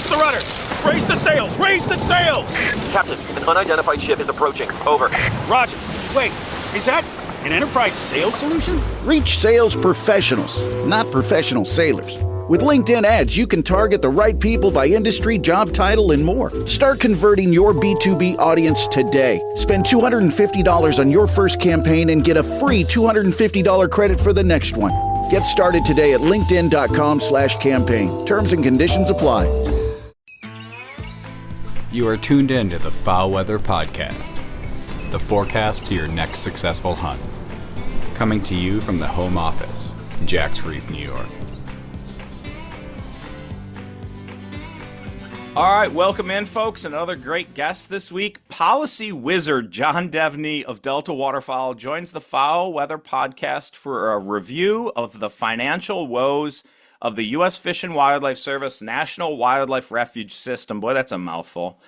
Brace the rudders! Raise the sails! Raise the sails! Captain, an unidentified ship is approaching. Over. Roger. Wait, is that an Enterprise sales solution? Reach sales professionals, not professional sailors. With LinkedIn ads, you can target the right people by industry, job title, and more. Start converting your B2B audience today. Spend $250 on your first campaign and get a free $250 credit for the next one. Get started today at linkedin.com/campaign. Terms and conditions apply. You are tuned in to the FowlWeather Podcast, the forecast to your next successful hunt. Coming to you from the home office, Jack's Reef, New York. All right, welcome in, folks. Another great guest this week. Policy wizard John Devney of Delta Waterfowl joins the FowlWeather Podcast for a review of the financial woes of the U.S. Fish and Wildlife Service National Wildlife Refuge system. Boy, that's a mouthful.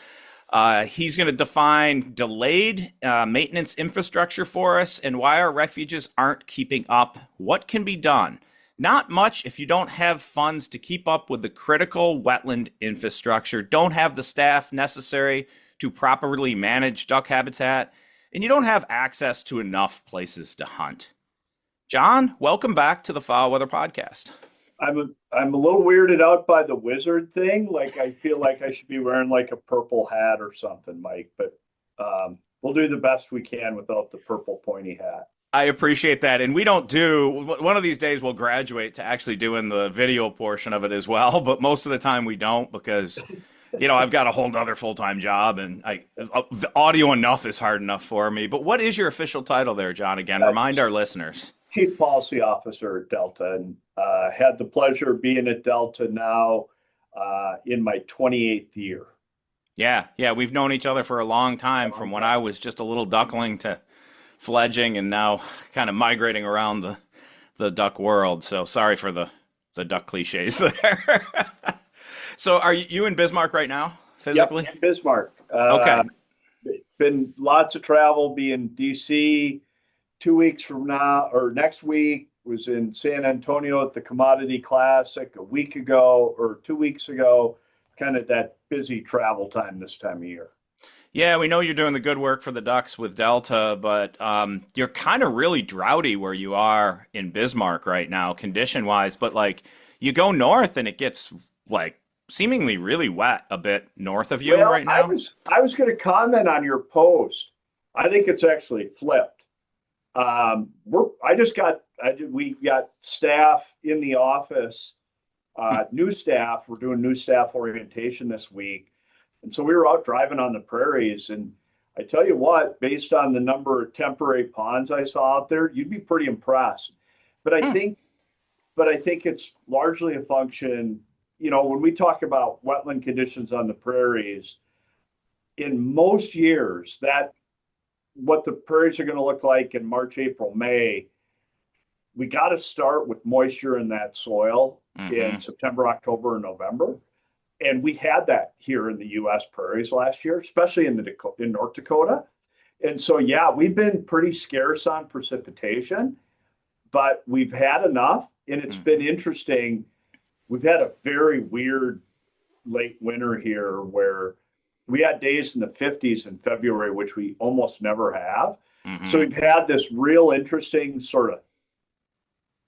He's going to define delayed maintenance infrastructure for us and why our refuges aren't keeping up. What can be done? Not much if you don't have funds to keep up with the critical wetland infrastructure, don't have the staff necessary to properly manage duck habitat, and you don't have access to enough places to hunt. John, welcome back to the FowlWeather Podcast. I'm a little weirded out by the wizard thing. Like, I feel like I should be wearing like a purple hat or something, Mike, but we'll do the best we can without the purple pointy hat. I appreciate that. And we don't do, one of these days we'll graduate to actually doing the video portion of it as well. But most of the time we don't because, you know, I've got a whole other full-time job and audio enough is hard enough for me. But what is your official title there, John? Again, remind our listeners. Chief Policy Officer at Delta, and had the pleasure of being at Delta now in my 28th year. Yeah. We've known each other for a long time, from when I was just a little duckling to fledging and now kind of migrating around the duck world. So sorry for the duck cliches there. So are you in Bismarck right now, physically? Yep, in Bismarck. Okay. Been lots of travel, be in DC 2 weeks from now, or next week. Was in San Antonio at the Commodity Classic a week ago or 2 weeks ago. Kind of that busy travel time this time of year. Yeah, we know you're doing the good work for the ducks with Delta, but you're kind of really droughty where you are in Bismarck right now, condition-wise. But, like, you go north and it gets, like, seemingly really wet a bit north of you right now. I was going to comment on your post. I think it's actually flipped. We got staff in the office, new staff. We're doing new staff orientation this week. And so we were out driving on the prairies, and I tell you what, based on the number of temporary ponds I saw out there, you'd be pretty impressed. But I think it's largely a function, you know, when we talk about wetland conditions on the prairies, in most years, that what the prairies are going to look like in March, April, May, we got to start with moisture in that soil in September, October, and November. And we had that here in the U.S. prairies last year, especially in North Dakota. And so, yeah, we've been pretty scarce on precipitation, but we've had enough. And it's been interesting. We've had a very weird late winter here where we had days in the 50s in February, which we almost never have. So we've had this real interesting sort of,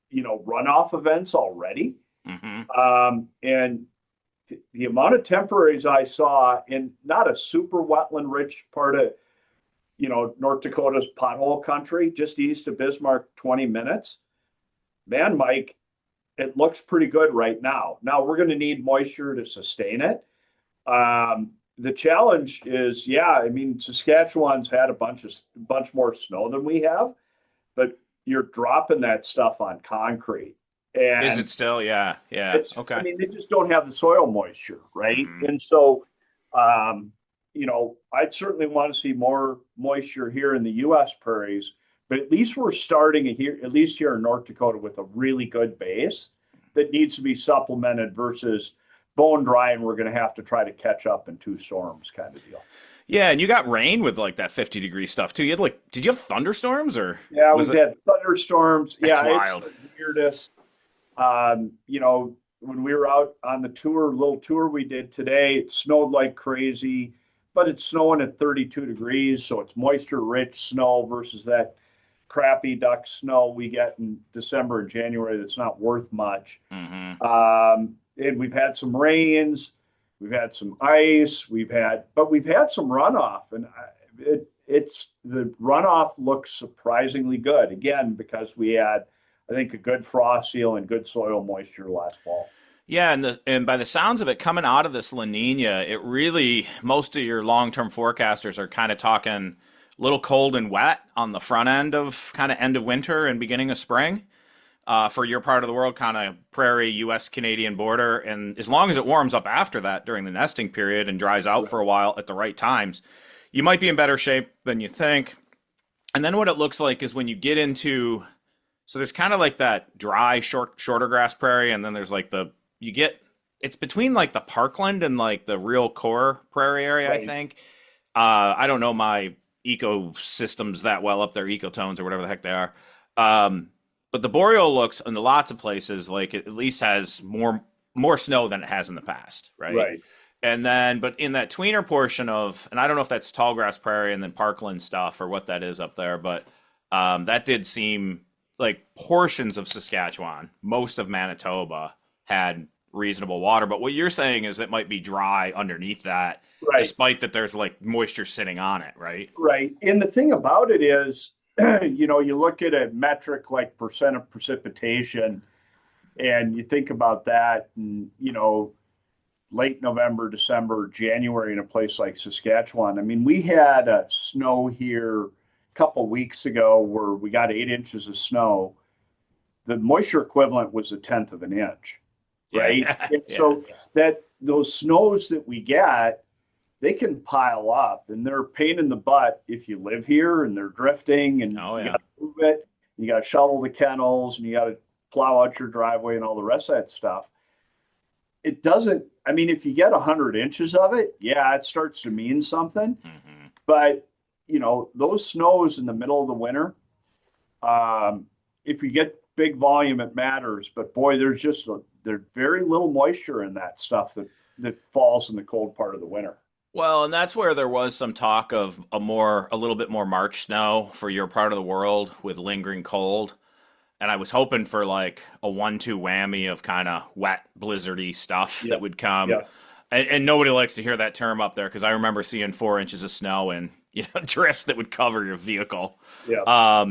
you know, runoff events already. And the amount of temporaries I saw in not a super wetland rich part of, you know, North Dakota's pothole country, just east of Bismarck, 20 minutes. Man, Mike, it looks pretty good right now. Now we're going to need moisture to sustain it. The challenge is, I mean, Saskatchewan's had a bunch more snow than we have, but you're dropping that stuff on concrete. And is it still? Yeah. Okay. I mean, they just don't have the soil moisture, right? And so, you know, I'd certainly want to see more moisture here in the U.S. prairies, but at least we're starting here, at least here in North Dakota, with a really good base that needs to be supplemented versus bone dry, and we're going to have to try to catch up in two storms kind of deal. Yeah, and you got rain with like that 50-degree stuff too. You had did you have thunderstorms or? Yeah, we had thunderstorms. That's wild. It's the weirdest. You know, when we were out on the little tour we did today, it snowed like crazy, but it's snowing at 32 degrees. So it's moisture rich snow versus that crappy duck snow we get in December and January that's not worth much. And we've had some rains, we've had some ice, but we've had some runoff, and the runoff looks surprisingly good again because we had, I think, a good frost seal and good soil moisture last fall. Yeah, and by the sounds of it, coming out of this La Nina, it really, most of your long-term forecasters are kind of talking a little cold and wet on the front end of winter and beginning of spring. For your part of the world, kind of prairie, U.S.-Canadian border. And as long as it warms up after that during the nesting period and dries out for a while at the right times, you might be in better shape than you think. And then what it looks like is when you get into, so there's kind of like that dry, shorter grass prairie, and then there's like it's between like the parkland and like the real core prairie area, right. I think. I don't know my ecosystems that well up there, ecotones or whatever the heck they are. But the boreal looks in lots of places like it at least has more snow than it has in the past, right? Right. And then, but in that tweener portion of, and I don't know if that's tall grass prairie and then parkland stuff or what that is up there, but that did seem like portions of Saskatchewan, most of Manitoba had reasonable water. But what you're saying is it might be dry underneath that, right, despite that there's like moisture sitting on it, right? Right. And the thing about it is, you look at a metric like percent of precipitation and you think about that and, late November, December, January in a place like Saskatchewan. I mean, we had a snow here a couple weeks ago where we got 8 inches of snow. The moisture equivalent was 1/10 of an inch, right? Yeah. And so those snows that we get, they can pile up and they're a pain in the butt if you live here and they're drifting and you got to move it. You got to shovel the kennels and you got to plow out your driveway and all the rest of that stuff. It doesn't, I mean, if you get 100 inches of it, yeah, it starts to mean something. Mm-hmm. But, those snows in the middle of the winter, if you get big volume, it matters. But boy, there's very little moisture in that stuff that falls in the cold part of the winter. Well, and that's where there was some talk of a little bit more March snow for your part of the world with lingering cold. And I was hoping for like a 1-2 whammy of kind of wet, blizzardy stuff that would come. Yeah. And nobody likes to hear that term up there because I remember seeing 4 inches of snow and drifts that would cover your vehicle. Yeah.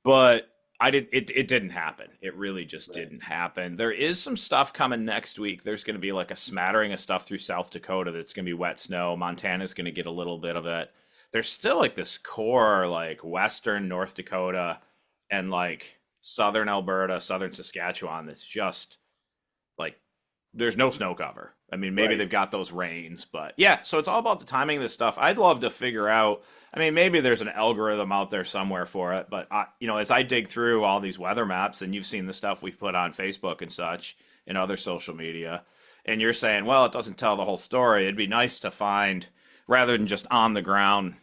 But it didn't happen. It really just didn't happen. There is some stuff coming next week. There's going to be like a smattering of stuff through South Dakota that's going to be wet snow. Montana's going to get a little bit of it. There's still like this core, like western North Dakota and like southern Alberta, southern Saskatchewan that's just like there's no snow cover. I mean, maybe they've got those rains, but yeah, so it's all about the timing of this stuff. I'd love to figure out, I mean, maybe there's an algorithm out there somewhere for it, but as I dig through all these weather maps and you've seen the stuff we've put on Facebook and such and other social media, and you're saying, well, it doesn't tell the whole story. It'd be nice to find, rather than just on the ground,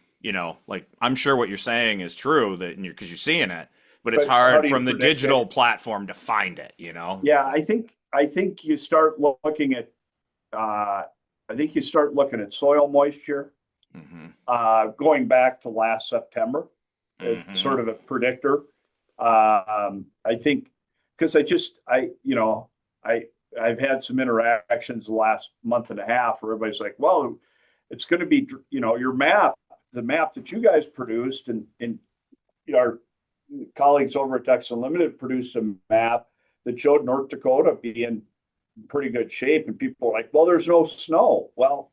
like I'm sure what you're saying is true because you're seeing it, but it's hard from the digital platform to find it, Yeah, I think you start looking at soil moisture, going back to last September as sort of a predictor. I think because I've had some interactions the last month and a half where everybody's like, well, it's going to be, your map, the map that you guys produced and our colleagues over at Ducks Unlimited produced a map that showed North Dakota being in pretty good shape. And people are like, well, there's no snow. Well,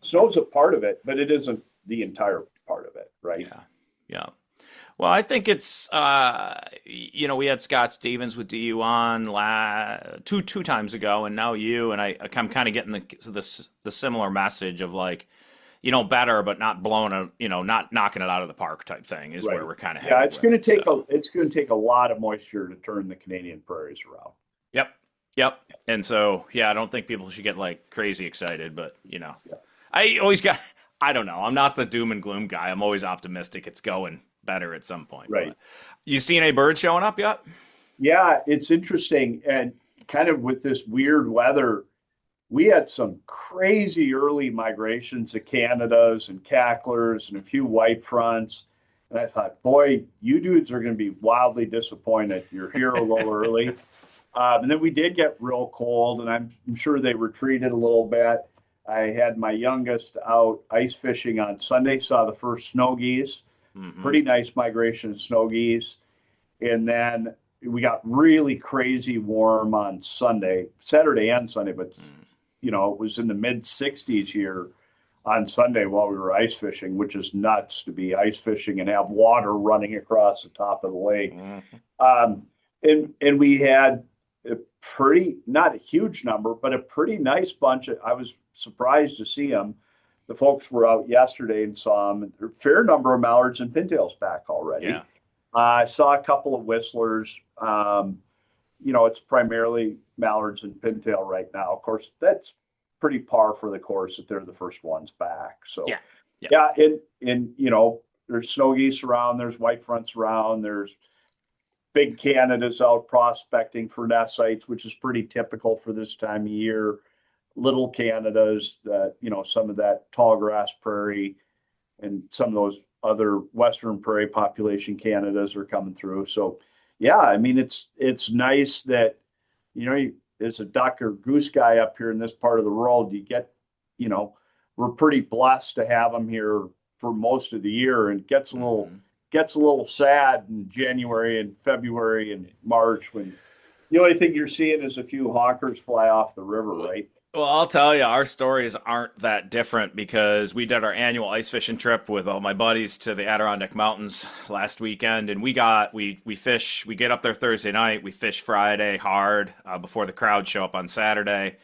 snow's a part of it, but it isn't the entire part of it, right? Yeah. Well, I think it's, we had Scott Stevens with DU on two times ago, and now you, and I'm kind of getting the similar message of like, better, but not blowing not knocking it out of the park type thing is where we're kind of headed. Yeah, it's going to take a lot of moisture to turn the Canadian prairies around. Yep. And so, I don't think people should get like crazy excited, but I don't know. I'm not the doom and gloom guy. I'm always optimistic it's going better at some point. Right. But you seen any birds showing up yet? Yeah, it's interesting. And kind of with this weird weather, we had some crazy early migrations of Canadas and cacklers and a few white fronts. And I thought, boy, you dudes are going to be wildly disappointed. You're here a little early. And then we did get real cold, and I'm sure they retreated a little bit. I had my youngest out ice fishing on Sunday, saw the first snow geese, pretty nice migration of snow geese. And then we got really crazy warm on Saturday and Sunday, but it was in the mid 60s here on Sunday while we were ice fishing, which is nuts to be ice fishing and have water running across the top of the lake. And we had a pretty, not a huge number, but a pretty nice bunch. I was surprised to see them. The folks were out yesterday and saw them. There are a fair number of mallards and pintails back already. Yeah. I saw a couple of whistlers. It's primarily mallards and pintail right now. Of course, that's pretty par for the course that they're the first ones back. So there's snow geese around, there's white fronts around, there's big Canadas out prospecting for nest sites, which is pretty typical for this time of year. Little Canadas, some of that tall grass prairie and some of those other western prairie population Canadas are coming through. So, it's nice that, as a duck or goose guy up here in this part of the world, you get, we're pretty blessed to have them here for most of the year, and gets a little sad in January and February and March when the only thing you're seeing is a few hawkers fly off the river, right? Well, I'll tell you, our stories aren't that different because we did our annual ice fishing trip with all my buddies to the Adirondack Mountains last weekend, and we get up there Thursday night, we fish Friday hard before the crowd show up on Saturday,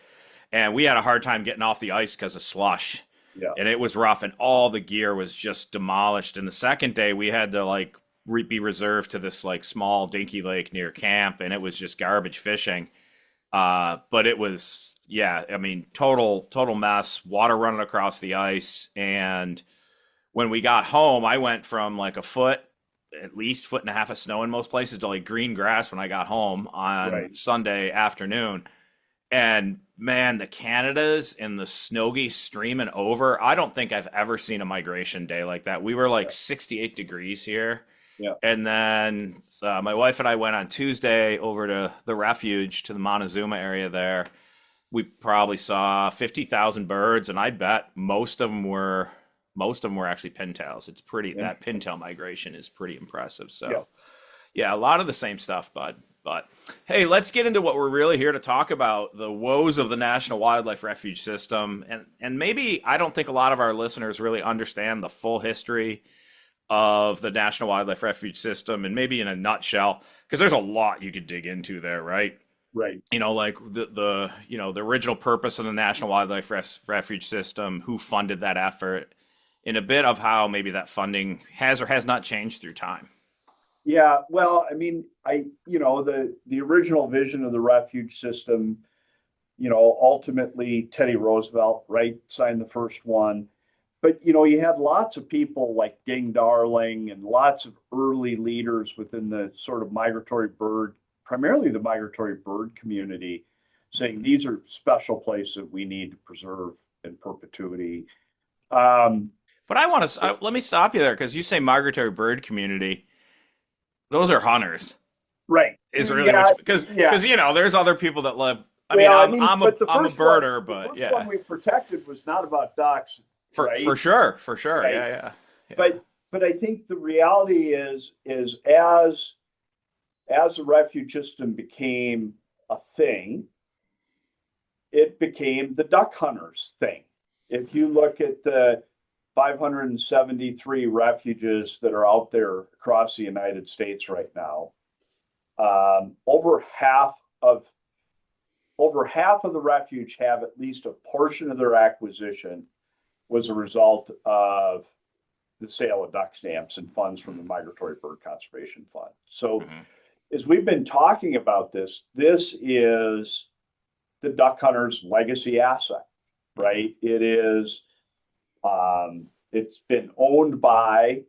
and we had a hard time getting off the ice because of slush. Yeah. And it was rough, and all the gear was just demolished. And the second day, we had to be reserved to this small dinky lake near camp, and it was just garbage fishing. But it was, total mess, water running across the ice. And when we got home, I went from at least foot and a half of snow in most places to green grass when I got home on Sunday afternoon. And man, the Canadas and the snow geese streaming over. I don't think I've ever seen a migration day like that. We were 68 degrees here. Yeah. And then my wife and I went on Tuesday over to the refuge, to the Montezuma area there. We probably saw 50,000 birds, and I bet most of them were actually pintails. It's pretty, that pintail migration is pretty impressive. So a lot of the same stuff, bud. But hey, let's get into what we're really here to talk about, the woes of the National Wildlife Refuge system. And maybe I don't think a lot of our listeners really understand the full history of the National Wildlife Refuge system, and maybe in a nutshell, because there's a lot you could dig into there, right? Right. The original purpose of the National Wildlife Refuge system, who funded that effort, and a bit of how maybe that funding has or has not changed through time. Yeah, well, the original vision of the refuge system, ultimately Teddy Roosevelt, right, signed the first one. But, you had lots of people like Ding Darling and lots of early leaders within the sort of primarily the migratory bird community, saying these are special places that we need to preserve in perpetuity. But I want to, let me stop you there, because you say migratory bird community. Those are hunters, right? Is really because there's other people that live. I'm a birder, but the first one we protected was not about ducks, right? For sure, right? Yeah. But I think the reality is as the refuge system became a thing, it became the duck hunters thing. If you look at the 573 refuges that are out there across the United States right now, over half of the refuge have at least a portion of their acquisition was a result of the sale of duck stamps and funds from the Migratory Bird Conservation Fund. So as we've been talking about this is the duck hunter's legacy asset, right? It is, it's been owned by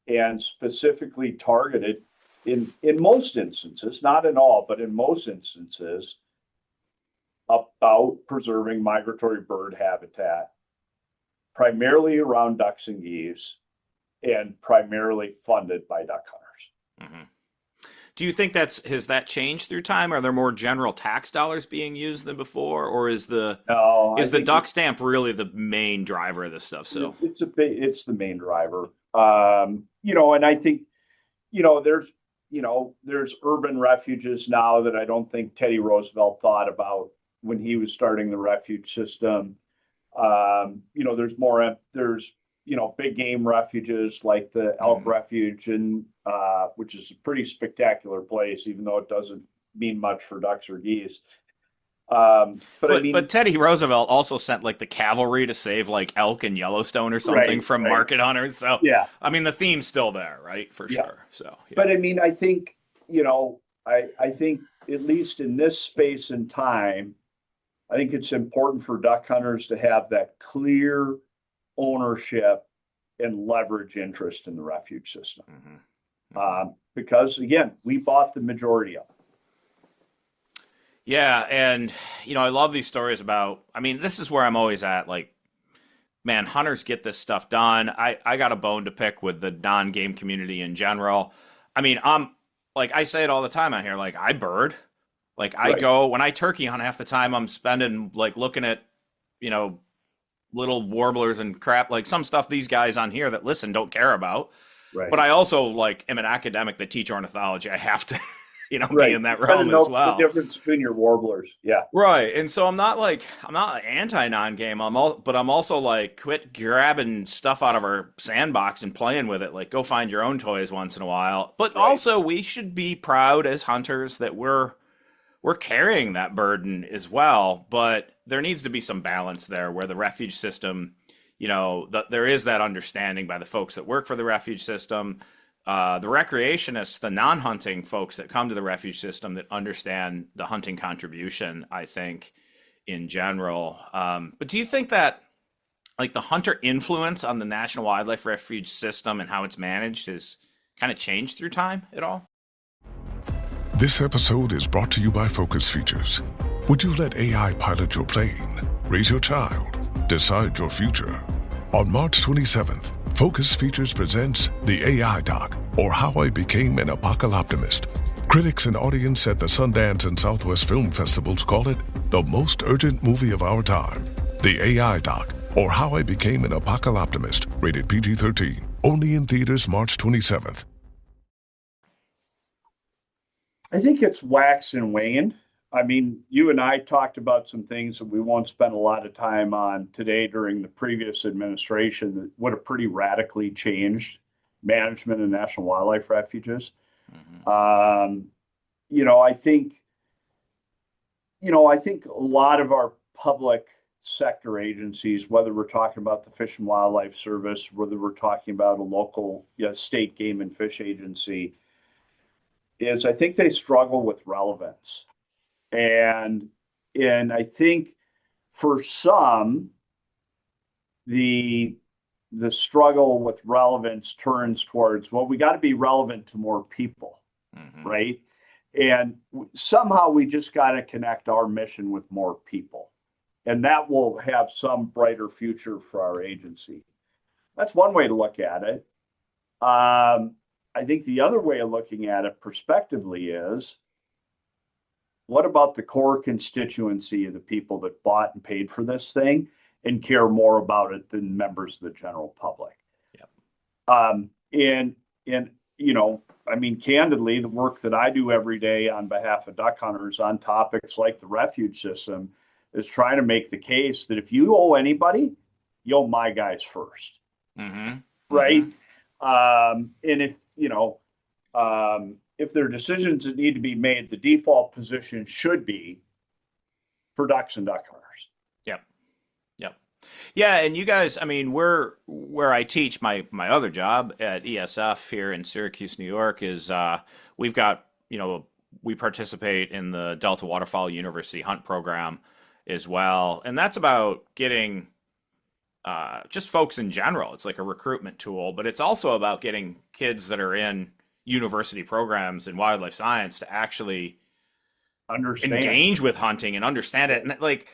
and specifically targeted in most instances, not in all, but in most instances, about preserving migratory bird habitat, primarily around ducks and geese, and primarily funded by duck hunters. Mm-hmm. Do you think has that changed through time? Are there more general tax dollars being used than before, or is the duck stamp really the main driver of this stuff? So it's the main driver. And I think, there's urban refuges now that I don't think Teddy Roosevelt thought about when he was starting the refuge system. There's big game refuges like the elk refuge, and which is a pretty spectacular place, even though it doesn't mean much for ducks or geese. But Teddy Roosevelt also sent like the cavalry to save like elk in Yellowstone or something from market hunters. So yeah, I mean the theme's still there, right? For sure. So, yeah. But I mean, I think I think at least in this space and time, I think it's important for duck hunters to have that clear ownership and leverage interest in the refuge system. Mm-hmm. Because again, we bought the majority of it. Yeah. And, I love these stories about, this is where I'm always at. Like, man, hunters get this stuff done. I got a bone to pick with the non-game community in general. I'm like, I say it all the time out here. Like, I bird. Like, I go, when I turkey hunt, half the time I'm spending like looking at, little warblers and crap, like some stuff these guys on here that listen don't care about. Right. But I also like am an academic that teach ornithology. I have to, be in that realm as well. The difference between your warblers. Yeah. Right. And so I'm not anti non-game. But I'm also like, quit grabbing stuff out of our sandbox and playing with it. Like, go find your own toys once in a while. But also we should be proud as hunters that we're carrying that burden as well, but there needs to be some balance there where the refuge system, there is that understanding by the folks that work for the refuge system, the recreationists, the non-hunting folks that come to the refuge system that understand the hunting contribution, I think, in general. But do you think that like the hunter influence on the National Wildlife Refuge system and how it's managed has kind of changed through time at all? This episode is brought to you by Focus Features. Would you let AI pilot your plane, raise your child, decide your future? On March 27th, Focus Features presents The AI Doc, or How I Became an Apocalyptimist. Critics and audience at the Sundance and Southwest Film Festivals call it the most urgent movie of our time. The AI Doc, or How I Became an Apocalyptimist, rated PG-13. Only in theaters March 27th. I think it's waxed and waned. You and I talked about some things that we won't spend a lot of time on today during the previous administration that would have pretty radically changed management of national wildlife refuges. Mm-hmm. I think a lot of our public sector agencies, whether we're talking about the Fish and Wildlife Service, whether we're talking about a local state game and fish agency, I think they struggle with relevance. And I think for some, the struggle with relevance turns towards, well, we got to be relevant to more people, right? And somehow we just got to connect our mission with more people. And that will have some brighter future for our agency. That's one way to look at it. I think the other way of looking at it prospectively is, what about the core constituency of the people that bought and paid for this thing and care more about it than members of the general public? Yep. Candidly, the work that I do every day on behalf of duck hunters on topics like the refuge system is trying to make the case that if you owe anybody, you owe my guys first. Mm-hmm. Right? Mm-hmm. And if there are decisions that need to be made, the default position should be for ducks and duck hunters. Yep. Yeah, and you guys, we're where I teach my other job at ESF here in Syracuse, New York, is we've got, we participate in the Delta Waterfowl University Hunt Program as well. And that's about getting just folks in general. It's like a recruitment tool, but it's also about getting kids that are in university programs in wildlife science to actually engage with hunting and understand it. And like,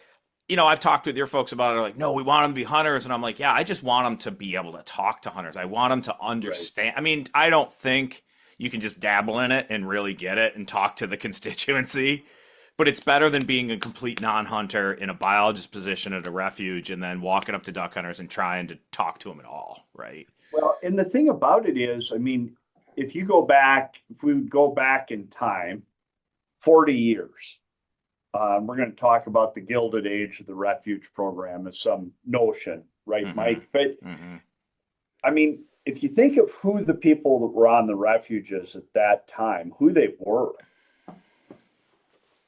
you know, I've talked with your folks about it. Like, no, we want them to be hunters. And I'm like, yeah, I just want them to be able to talk to hunters. I want them to understand. Right. I mean, I don't think you can just dabble in it and really get it and talk to the constituency. But it's better than being a complete non-hunter in a biologist position at a refuge and then walking up to duck hunters and trying to talk to them at all, right? Well, and the thing about it is, I mean, if we go back in time, 40 years, we're going to talk about the Gilded Age of the refuge program as some notion, right, mm-hmm. Mike? But, mm-hmm. I mean, if you think of who the people that were on the refuges at that time, who they were,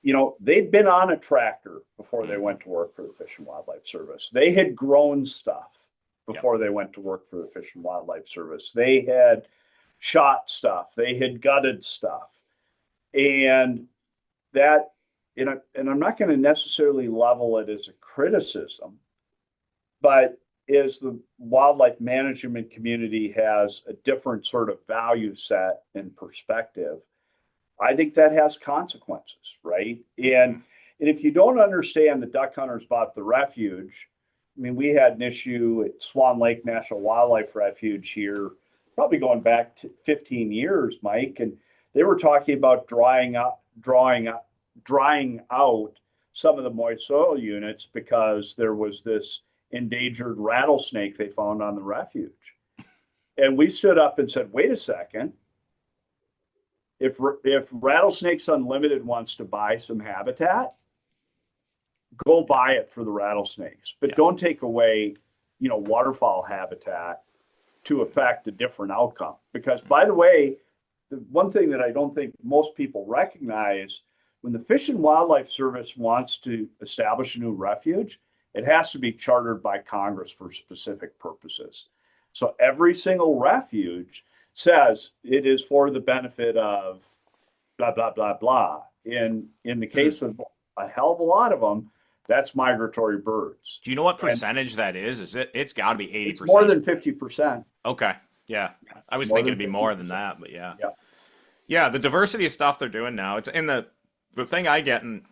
you know, they'd been on a tractor before they went to work for the Fish and Wildlife Service. They had grown stuff before they went to work for the Fish and Wildlife Service. They had shot stuff. They had gutted stuff. And that, and I'm not going to necessarily level it as a criticism, but as the wildlife management community has a different sort of value set and perspective, I think that has consequences, right? And if you don't understand the duck hunters bought the refuge, I mean, we had an issue at Swan Lake National Wildlife Refuge here, probably going back to 15 years, Mike, and they were talking about drying out some of the moist soil units because there was this endangered rattlesnake they found on the refuge. And we stood up and said, wait a second. If Rattlesnakes Unlimited wants to buy some habitat, go buy it for the rattlesnakes. But don't take away, you know, waterfowl habitat to affect a different outcome. Because, by the way, the one thing that I don't think most people recognize, when the Fish and Wildlife Service wants to establish a new refuge, it has to be chartered by Congress for specific purposes. So every single refuge says it is for the benefit of blah, blah, blah, blah. In the case of a hell of a lot of them, that's migratory birds. Do you know what percentage that is? It's got to be 80%. It's more than 50%. Okay. Yeah. I was thinking it'd be more than that, but yeah. Yeah, the diversity of stuff they're doing now. It's in the thing I get, and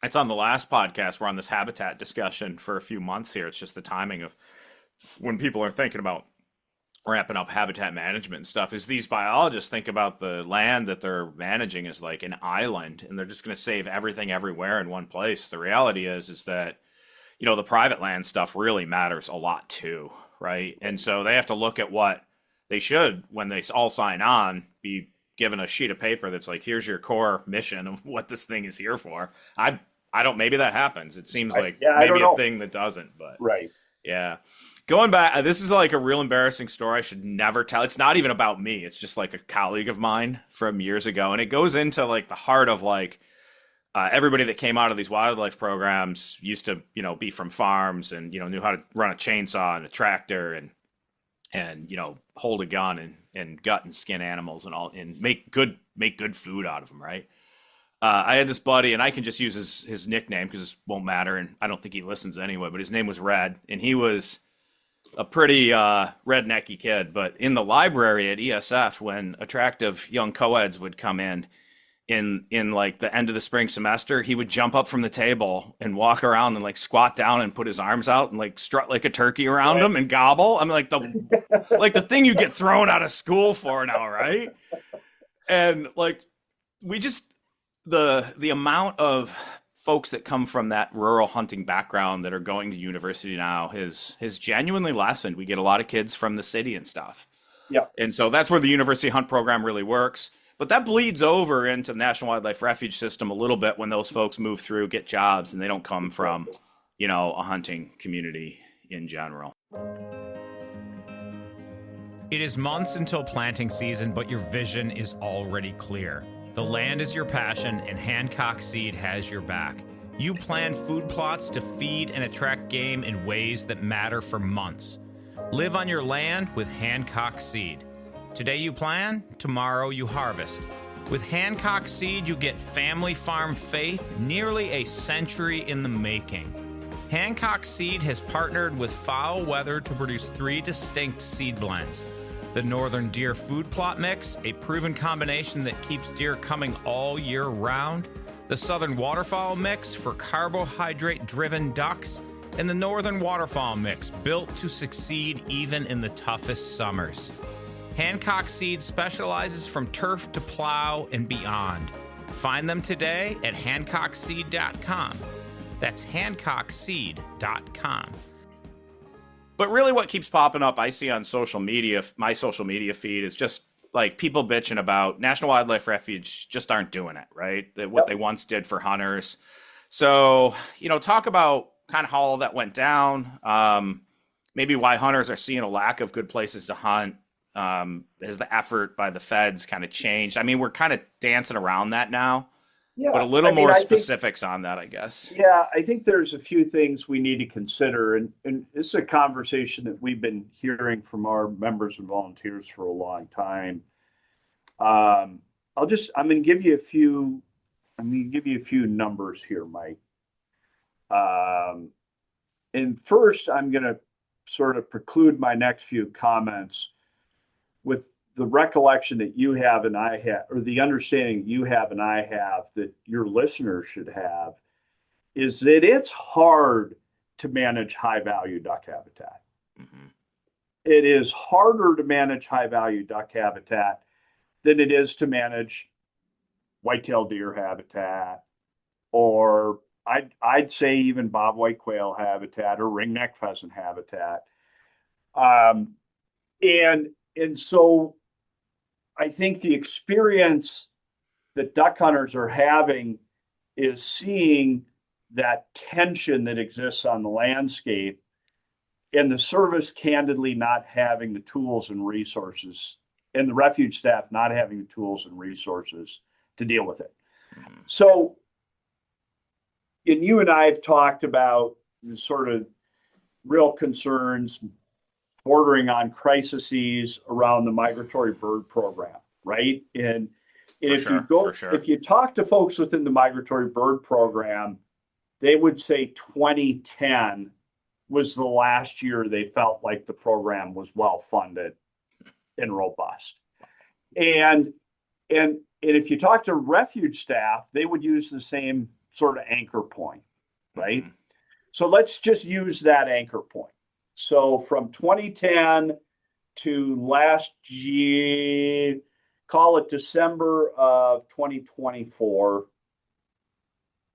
it's on the last podcast, we're on this habitat discussion for a few months here. It's just the timing of when people are thinking about ramping up habitat management and stuff, is these biologists think about the land that they're managing as like an island, and they're just going to save everything everywhere in one place. The reality is that, you know, the private land stuff really matters a lot too, right? And so they have to look at what they should, when they all sign on, be given a sheet of paper that's like, here's your core mission of what this thing is here for. I don't, maybe that happens. It seems like maybe a thing that doesn't, but right. Yeah. Going back, this is like a real embarrassing story I should never tell. It's not even about me. It's just like a colleague of mine from years ago. And it goes into like the heart of like everybody that came out of these wildlife programs used to, you know, be from farms and, you know, knew how to run a chainsaw and a tractor and you know, hold a gun and gut and skin animals and all, and make good food out of them, right? I had this buddy, and I can just use his nickname because it won't matter, and I don't think he listens anyway, but his name was Red, and he was a pretty rednecky kid. But in the library at ESF, when attractive young co-eds would come in like the end of the spring semester, he would jump up from the table and walk around and like squat down and put his arms out and like strut like a turkey around him and gobble. I mean, like the thing you get thrown out of school for now, right? And like we just the amount of folks that come from that rural hunting background that are going to university now has genuinely lessened. We get a lot of kids from the city and stuff. Yeah. And so that's where the university hunt program really works. But that bleeds over into the National Wildlife Refuge system a little bit when those folks move through, get jobs, and they don't come from, you know, a hunting community in general. It is months until planting season, but your vision is already clear. The land is your passion, and Hancock Seed has your back. You plan food plots to feed and attract game in ways that matter for months. Live on your land with Hancock Seed. Today you plan, tomorrow you harvest. With Hancock Seed, you get family farm faith, nearly a century in the making. Hancock Seed has partnered with FowlWeather to produce 3 distinct seed blends. The Northern Deer Food Plot Mix, a proven combination that keeps deer coming all year round. the Southern Waterfowl mix for carbohydrate-driven ducks, and the Northern Waterfowl mix built to succeed even in the toughest summers. Hancock Seed specializes from turf to plow and beyond. Find them today at hancockseed.com. That's hancockseed.com. But really what keeps popping up I see on social media, my social media feed, is just like people bitching about National Wildlife Refuge just aren't doing it, right? What they once did for hunters. So, talk about kind of how all that went down, maybe why hunters are seeing a lack of good places to hunt. Has the effort by the feds kind of changed? I mean, we're kind of dancing around that now, but a little more specifics on that, I guess. Yeah, I think there's a few things we need to consider. And this is a conversation that we've been hearing from our members and volunteers for a long time. I'm going to give you a few numbers here, Mike. And first, I'm going to sort of preclude my next few comments with the recollection that you have and I have, or the understanding you have and I have that your listeners should have, is that it's hard to manage high value duck habitat. Mm-hmm. It is harder to manage high value duck habitat than it is to manage white-tailed deer habitat, or I'd say even bobwhite quail habitat or ringneck pheasant habitat. And so I think the experience that duck hunters are having is seeing that tension that exists on the landscape, and the service candidly not having the tools and resources, and the refuge staff not having the tools and resources to deal with it. Mm-hmm. So, and you and I have talked about the sort of real concerns bordering on crises around the migratory bird program, right? And if you talk to folks within the migratory bird program, they would say 2010 was the last year they felt like the program was well funded and robust. And if you talk to refuge staff, they would use the same sort of anchor point, right? Mm-hmm. So let's just use that anchor point. So from 2010 to last year, call it December of 2024,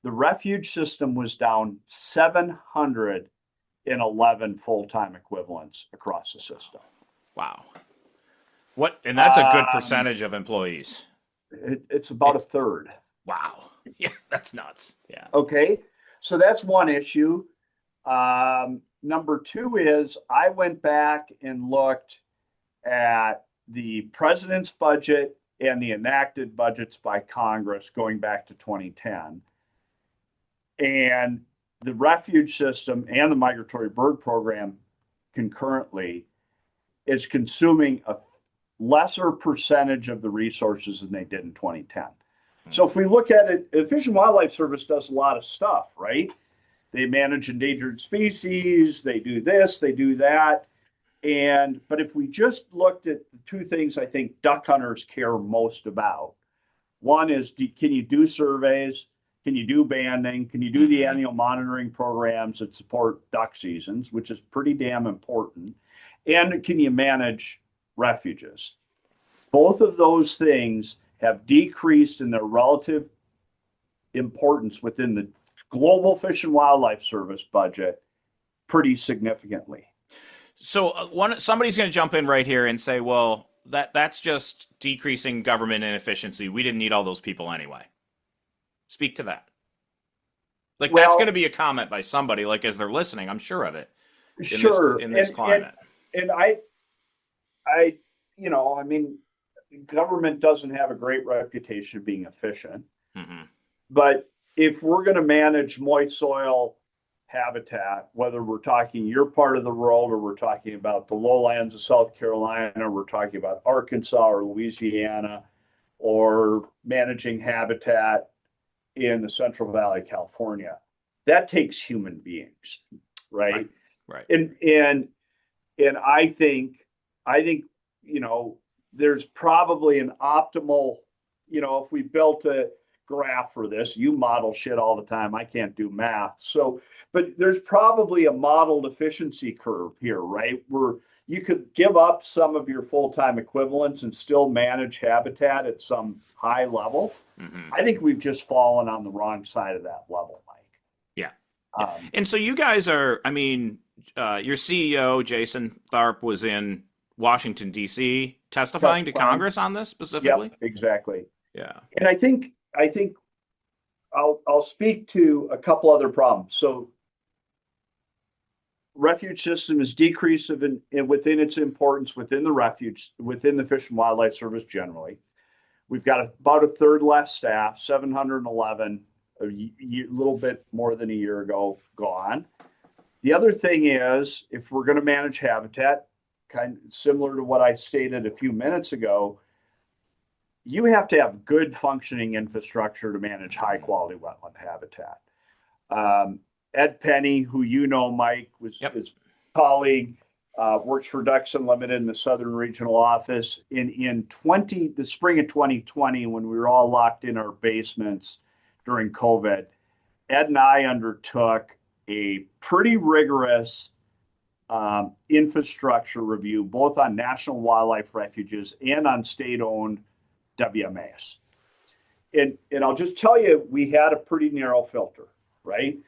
the refuge system was down 711 full-time equivalents across the system. Wow. And that's a good percentage of employees. It's about a third. Wow. Yeah, that's nuts. Yeah. Okay. So that's one issue. Number two is I went back and looked at the president's budget and the enacted budgets by Congress going back to 2010. And the refuge system and the migratory bird program concurrently is consuming a lesser percentage of the resources than they did in 2010. So if we look at it, the Fish and Wildlife Service does a lot of stuff, right? They manage endangered species, they do this, they do that. But if we just looked at the two things I think duck hunters care most about, one is, can you do surveys? Can you do banding? Can you do the annual monitoring programs that support duck seasons, which is pretty damn important? And can you manage refuges? Both of those things have decreased in their relative importance within the global Fish and Wildlife Service budget pretty significantly. So somebody's going to jump in right here and say, well, that's just decreasing government inefficiency. We didn't need all those people anyway. Speak to that. That's going to be a comment by somebody, as they're listening, I'm sure of it. In this climate. And government doesn't have a great reputation of being efficient. Mm-hmm. But if we're going to manage moist soil habitat, whether we're talking your part of the world or we're talking about the lowlands of South Carolina, or we're talking about Arkansas or Louisiana, or managing habitat in the Central Valley of California, that takes human beings, right? Right. And I think there's probably an optimal, if we built a graph for this. You model shit all the time. I can't do math. So, but there's probably a modeled efficiency curve here, right? Where you could give up some of your full-time equivalents and still manage habitat at some high level. I think we've just fallen on the wrong side of that level, Mike. Yeah. And so you guys are, I mean, your CEO, Jason Tharp, was in Washington, D.C. testifying to Congress on this specifically? Yep, exactly. Yeah. And I think I'll speak to a couple other problems. So refuge system is decreasive within its importance within the refuge, within the Fish and Wildlife Service generally. We've got about a third less staff, 711, a little bit more than a year ago, gone. The other thing is, if we're going to manage habitat, kind of similar to what I stated a few minutes ago, you have to have good functioning infrastructure to manage high quality wetland habitat. Ed Penny, who you know, Mike, was his colleague, works for Ducks Unlimited in the Southern Regional Office. In the spring of 2020, when we were all locked in our basements during COVID, Ed and I undertook a pretty rigorous infrastructure review, both on national wildlife refuges and on state-owned WMAs. And I'll just tell you, we had a pretty narrow filter, right?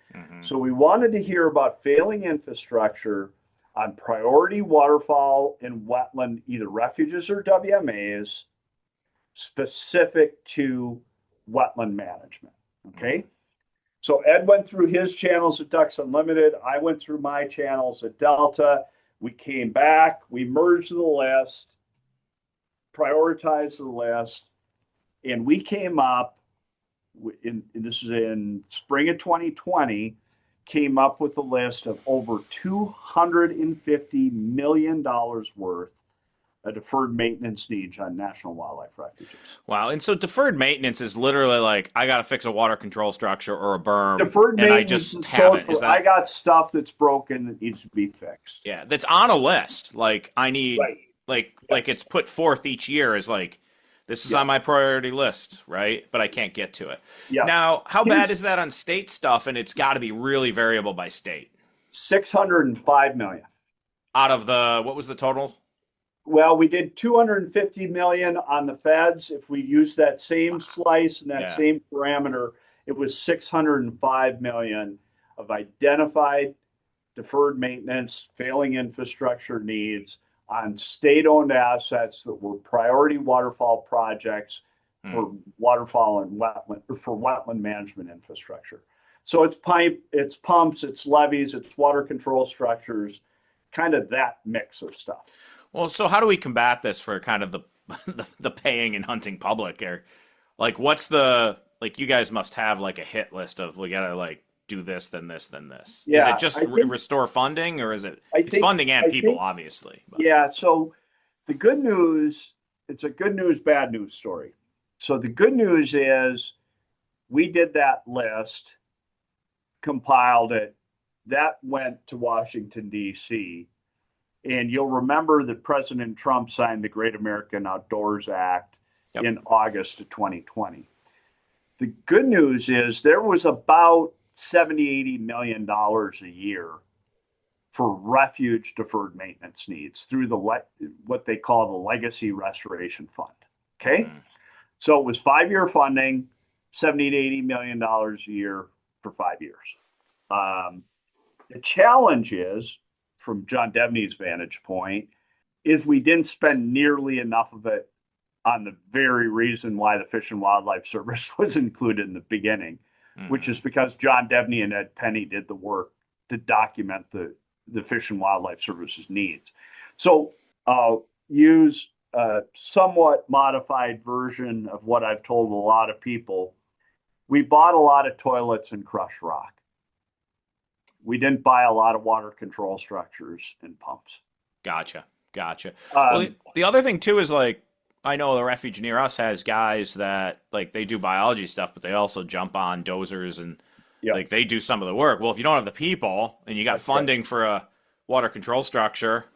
So we wanted to hear about failing infrastructure on priority waterfowl and wetland, either refuges or WMAs, specific to wetland management, okay? So Ed went through his channels at Ducks Unlimited. I went through my channels at Delta. We came back, we merged the list, prioritized the list, and we came up, this is in spring of 2020, came up with a list of over $250 million worth of deferred maintenance needs on national wildlife refuges. Wow. And so deferred maintenance is literally like, I got to fix a water control structure or a berm, deferred and I maintenance just have it. Is that... I got stuff that's broken that needs to be fixed. Yeah, that's on a list. Like, I need, like it's put forth each year as like, this is on my priority list, right? But I can't get to it. Yeah. Now, how bad is that on state stuff? And it's got to be really variable by state. 605 million. Out of the, what was the total? Well, we did 250 million on the feds. If we use that same slice and that same parameter, it was 605 million of identified deferred maintenance, failing infrastructure needs on state-owned assets that were priority waterfowl projects for waterfowl and wetland, or for wetland management infrastructure. So it's pipe, it's pumps, it's levees, it's water control structures, kind of that mix of stuff. Well, so how do we combat this for kind of the paying and hunting public? Or like, what's the, like, you guys must have like a hit list of, we gotta like do this, then this, then this. Yeah, is it just restore funding, or is it, it's funding and people, obviously. But. Yeah, so the good news, it's a good news, bad news story. So the good news is we did that list, compiled it, that went to Washington, D.C., and you'll remember that President Trump signed the Great American Outdoors Act in August of 2020. The good news is there was about $70-80 million a year for refuge deferred maintenance needs through the what they call the Legacy Restoration Fund. Okay, so it was 5-year funding, $70-80 million a year for 5 years. The challenge is, from John Devney's vantage point, is we didn't spend nearly enough of it on the very reason why the Fish and Wildlife Service was included in the beginning, which is because John Devney and Ed Penny did the work to document the Fish and Wildlife Service's needs. So use a somewhat modified version of what I've told a lot of people. We bought a lot of toilets and crushed rock. We didn't buy a lot of water control structures and pumps. Gotcha. Well, the other thing too is, like, I know the refuge near us has guys that, like, they do biology stuff, but they also jump on dozers and like they do some of the work. Well, if you don't have the people and you got funding for a water control structure,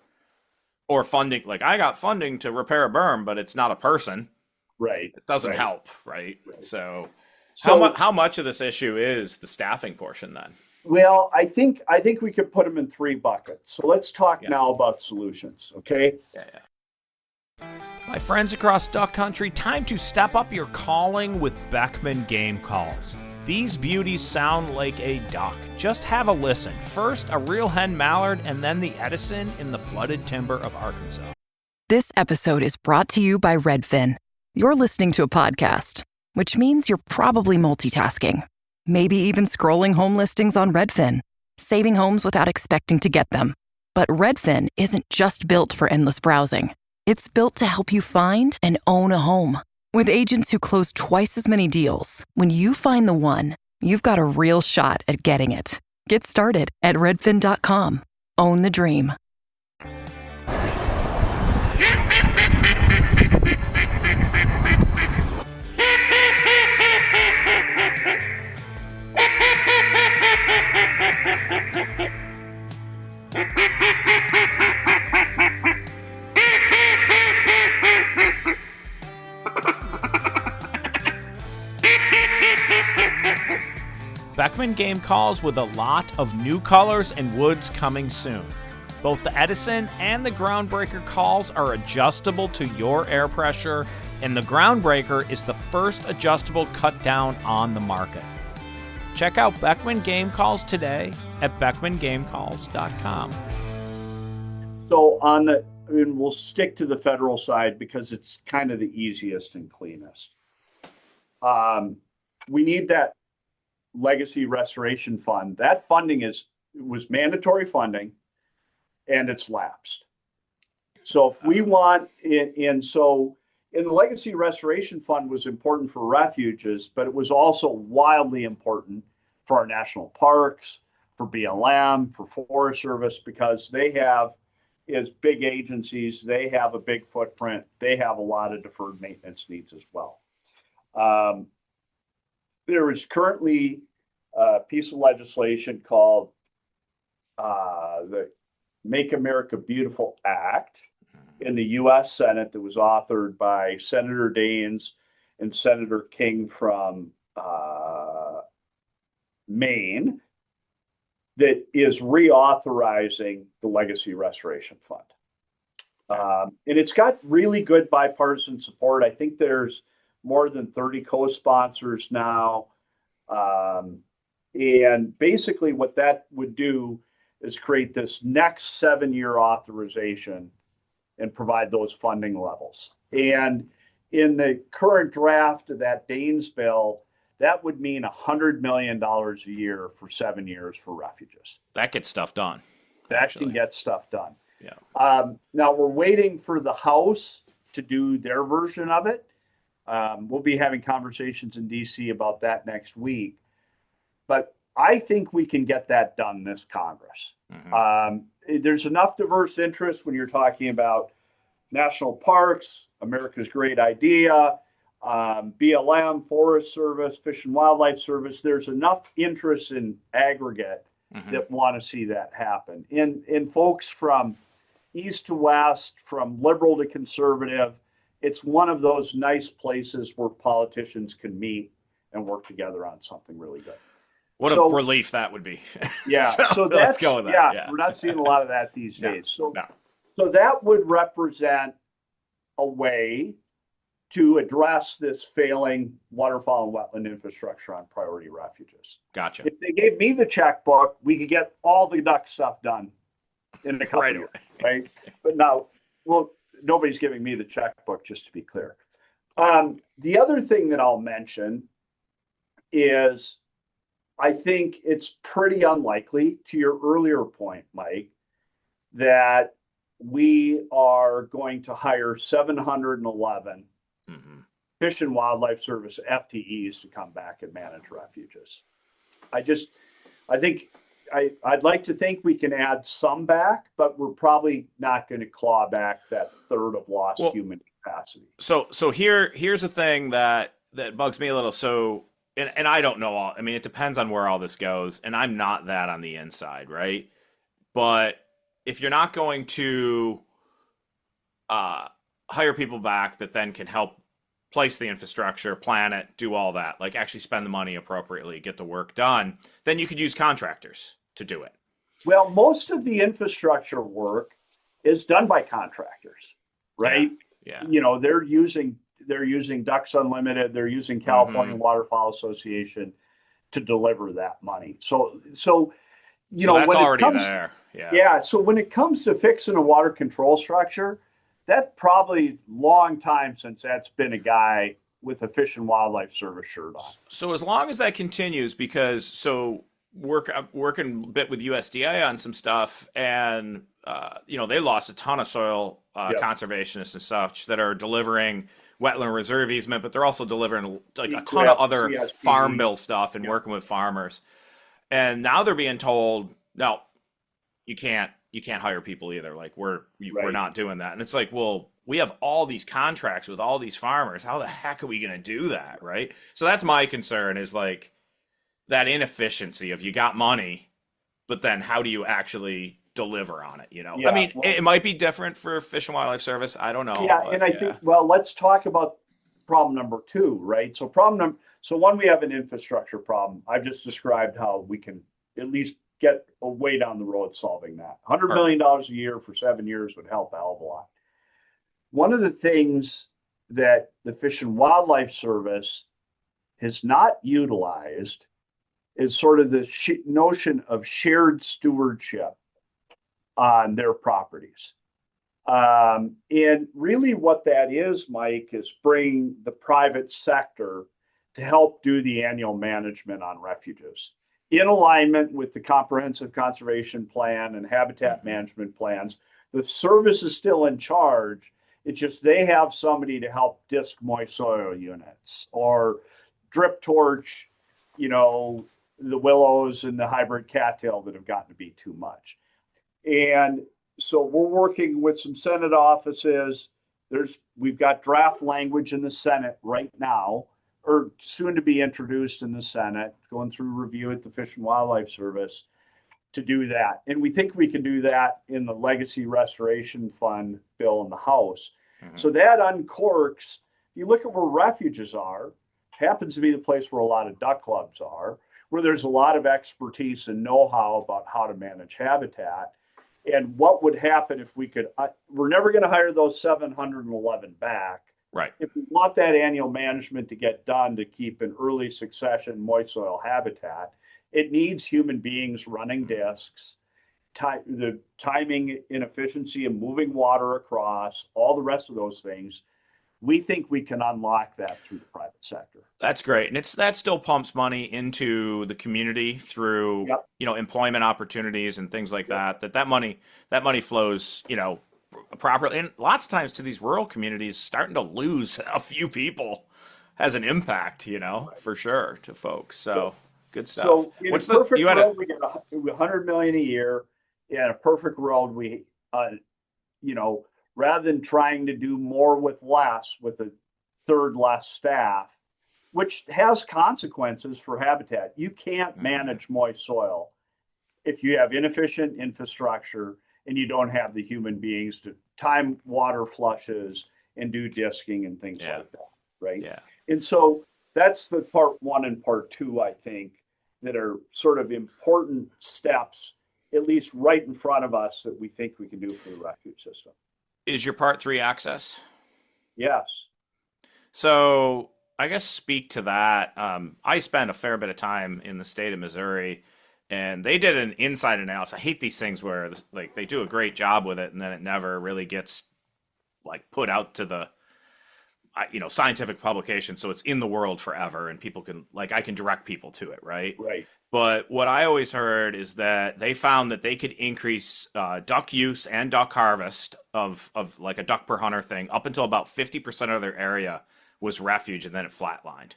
or funding, like I got funding to repair a berm, but it's not a person. Right. It doesn't help. Right. So So how much of this issue is the staffing portion then? well, I think we could put them in three buckets. So let's talk now about solutions, okay? My friends across duck country, time to step up your calling with Beckman Game Calls. These beauties sound like a duck. Just have a listen. First, a real hen mallard, and then the Edison in the flooded timber of Arkansas. This episode is brought to you by Redfin. You're listening to a podcast, which means you're probably multitasking. Maybe even scrolling home listings on Redfin, saving homes without expecting to get them. But Redfin isn't just built for endless browsing. It's built to help you find and own a home. With agents who close twice as many deals, when you find the one, you've got a real shot at getting it. Get started at redfin.com. Own the dream. Beckman Game Calls with a lot of new colors and woods coming soon. Both the Edison and the Groundbreaker calls are adjustable to your air pressure, and the Groundbreaker is the first adjustable cut down on the market. Check out Beckman Game Calls today at beckmangamecalls.com. So and we'll stick to the federal side because it's kind of the easiest and cleanest. We need that legacy restoration fund. That funding was mandatory funding, and it's lapsed. So if we want it, and so in the legacy restoration fund was important for refuges, but it was also wildly important for our national parks, for BLM, for Forest Service, because they have, as big agencies, they have a big footprint. They have a lot of deferred maintenance needs as well. There is currently a piece of legislation called the Make America Beautiful Act in the U.S. Senate that was authored by Senator Daines and Senator King from Maine that is reauthorizing the Legacy Restoration Fund. And it's got really good bipartisan support. I think there's more than 30 co-sponsors now. And basically what that would do is create this next 7-year authorization and provide those funding levels. And in the current draft of that Daines bill, that would mean $100 million a year for 7 years for refuges. That gets stuff done. That can get stuff done. Yeah. Now we're waiting for the House to do their version of it. We'll be having conversations in DC about that next week. But I think we can get that done this Congress. There's enough diverse interest when you're talking about national parks, America's Great Idea, BLM, Forest Service, Fish and Wildlife Service. There's enough interest in aggregate that want to see that happen. And folks from east to west, from liberal to conservative, it's one of those nice places where politicians can meet and work together on something really good. What a relief that would be. Yeah. so that's, let's go with that. Yeah, we're not seeing a lot of that these days. So No. So that would represent a way to address this failing waterfowl and wetland infrastructure on priority refuges. Gotcha. If they gave me the checkbook, we could get all the duck stuff done in a couple of years, right? But now, well, nobody's giving me the checkbook, just to be clear. The other thing that I'll mention is I think it's pretty unlikely, to your earlier point, Mike, that we are going to hire 711 Fish and Wildlife Service FTEs to come back and manage refuges. I'd like to think we can add some back, but we're probably not going to claw back that third of lost human capacity. So here's the thing that bugs me a little. So, and I don't know all, I mean, it depends on where all this goes, and I'm not that on the inside, right? But if you're not going to hire people back that then can help place the infrastructure, plan it, do all that, like actually spend the money appropriately, get the work done, then you could use contractors to do it. Well, most of the infrastructure work is done by contractors, right? Yeah. You know, they're using Ducks Unlimited, they're using California Waterfowl Association to deliver that money. So you know, that's when already it comes, there. Yeah. Yeah. So when it comes to fixing a water control structure, that probably long time since that's been a guy with a Fish and Wildlife Service shirt on. So as long as that continues, because working a bit with USDA on some stuff, and you know, they lost a ton of soil conservationists and such that are delivering wetland reserve easement, but they're also delivering like a ton of other farm bill stuff and working with farmers. And now they're being told, no, you can't hire people either. Like we're not doing that. And it's like, well, we have all these contracts with all these farmers. How the heck are we going to do that? Right. So that's my concern, is like that inefficiency of, you got money, but then how do you actually deliver on it? You know, I mean, it might be different for Fish and Wildlife Service. I don't know. Yeah. And I think, well, let's talk about problem number 2, right? So one, we have an infrastructure problem. I've just described how we can at least get a way down the road solving that. $100 million a year for 7 years would help a hell of a lot. One of the things that the Fish and Wildlife Service has not utilized is sort of the notion of shared stewardship on their properties. And really what that is, Mike, is bring the private sector to help do the annual management on refuges in alignment with the comprehensive conservation plan and habitat management plans. The service is still in charge. It's just they have somebody to help disc moist soil units or drip torch, you know, the willows and the hybrid cattail that have gotten to be too much. And so we're working with some Senate offices. We've got draft language in the Senate right now, or soon to be introduced in the Senate, going through review at the Fish and Wildlife Service to do that. And we think we can do that in the Legacy Restoration Fund bill in the House. So that uncorks, you look at where refuges are, happens to be the place where a lot of duck clubs are, where there's a lot of expertise and know-how about how to manage habitat. And what would happen if we could, we're never going to hire those 711 back. Right. If we want that annual management to get done to keep an early succession moist soil habitat, it needs human beings running discs, the timing inefficiency of moving water across, all the rest of those things. We think we can unlock that through the private sector. That's great. And that still pumps money into the community through, you know, employment opportunities and things like that. That money flows, you know, properly. And lots of times to these rural communities, starting to lose a few people has an impact, you know, for sure, to folks. So good stuff. So in a perfect world, we get $100 million a year. In a perfect world, we, you know, rather than trying to do more with less, with a third less staff, which has consequences for habitat. You can't manage moist soil if you have inefficient infrastructure and you don't have the human beings to time water flushes and do disking and things like that, right? Yeah. And so that's the part 1 and part 2, I think, that are sort of important steps, at least right in front of us, that we think we can do for the refuge system. Is your part 3 access? Yes. So I guess speak to that. I spent a fair bit of time in the state of Missouri, and they did an inside analysis. I hate these things where like they do a great job with it, and then it never really gets like put out to the scientific publication, so it's in the world forever, and people can, like, I can direct people to it, right? Right. But what I always heard is that they found that they could increase duck use and duck harvest of like a duck per hunter thing up until about 50% of their area was refuge, and then it flatlined.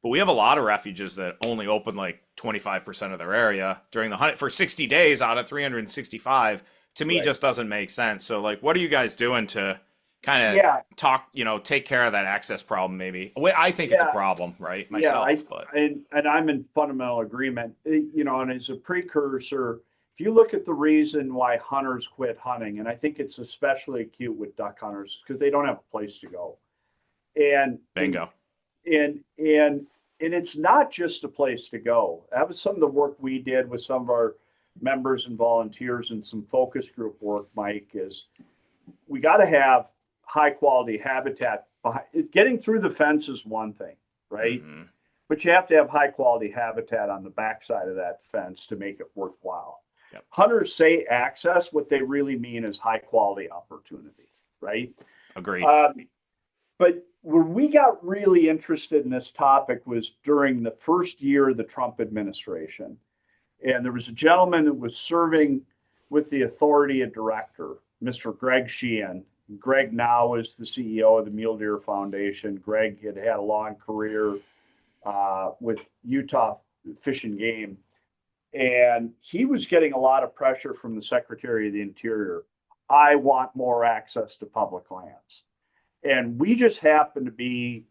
But we have a lot of refuges that only open like 25% of their area during the hunt for 60 days out of 365. To me, just doesn't make sense. So, like, what are you guys doing to kind of take care of that access problem? Maybe I think it's a problem, right? Myself, and I'm in fundamental agreement. You know, and as a precursor, if you look at the reason why hunters quit hunting, and I think it's especially acute with duck hunters because they don't have a place to go. And Bingo. And it's not just a place to go. That was some of the work we did with some of our members and volunteers and some focus group work, Mike, is we got to have high quality habitat. Getting through the fence is one thing, right? Mm-hmm. But you have to have high quality habitat on the backside of that fence to make it worthwhile. Yep. Hunters say access, what they really mean is high quality opportunity, right? Agreed. But where we got really interested in this topic was during the first year of the Trump administration. And there was a gentleman that was serving with the authority of director, Mr. Greg Sheehan. Greg now is the CEO of the Mule Deer Foundation. Greg had a long career with Utah Fish and Game. And he was getting a lot of pressure from the Secretary of the Interior. I want more access to public lands. And we just happened to be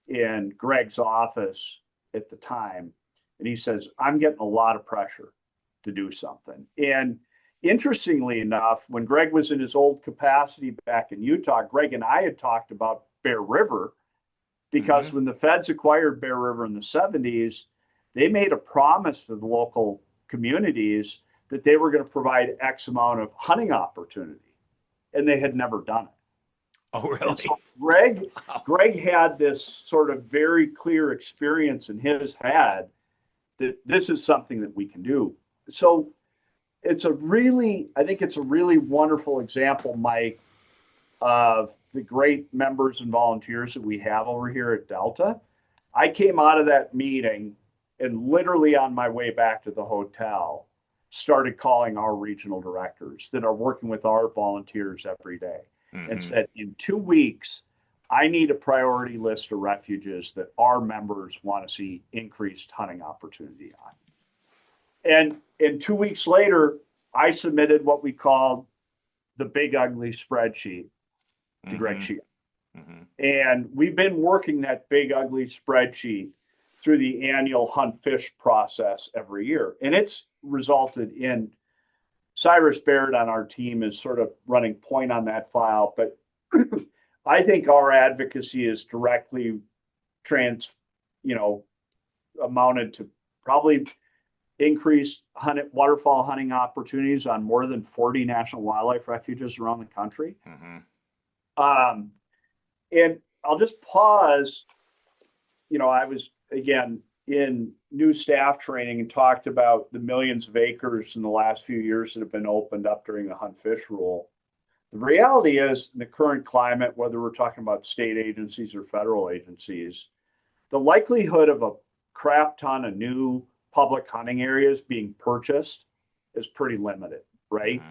in Greg's office at the time. And he says, I'm getting a lot of pressure to do something. And interestingly enough, when Greg was in his old capacity back in Utah, Greg and I had talked about Bear River, because when the feds acquired Bear River in the 70s, they made a promise to the local communities that they were going to provide X amount of hunting opportunity. And they had never done it. Oh, really? So Greg had this sort of very clear experience in his head that this is something that we can do. So I think it's a really wonderful example, Mike, of the great members and volunteers that we have over here at Delta. I came out of that meeting and literally on my way back to the hotel, started calling our regional directors that are working with our volunteers every day and said, in 2 weeks, I need a priority list of refuges that our members want to see increased hunting opportunity on. And 2 weeks later, I submitted what we called the Big Ugly spreadsheet to Greg Sheehan. And we've been working that Big Ugly spreadsheet through the annual hunt fish process every year. And it's resulted in Cyrus Barrett on our team is sort of running point on that file. But I think our advocacy is directly amounted to probably increased waterfowl hunting opportunities on more than 40 national wildlife refuges around the country. And I'll just pause. I was, again, in new staff training and talked about the millions of acres in the last few years that have been opened up during the hunt fish rule. The reality is, in the current climate, whether we're talking about state agencies or federal agencies, the likelihood of a crap ton of new public hunting areas being purchased is pretty limited, right?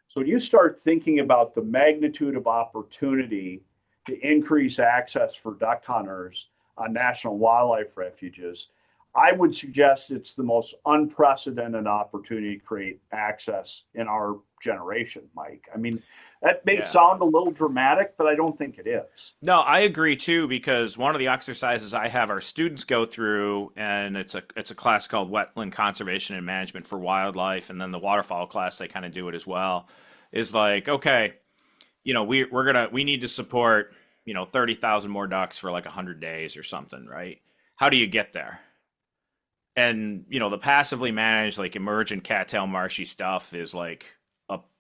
So when you start thinking about the magnitude of opportunity to increase access for duck hunters on national wildlife refuges, I would suggest it's the most unprecedented opportunity to create access in our generation, Mike. I mean, that may sound a little dramatic, but I don't think it is. No, I agree too, because one of the exercises I have our students go through, and it's a class called Wetland Conservation and Management for Wildlife, and then the waterfowl class, they kind of do it as well, is like, okay, we need to support, 30,000 more ducks for like 100 days or something, right? How do you get there? And, the passively managed, like emergent cattail marshy stuff is like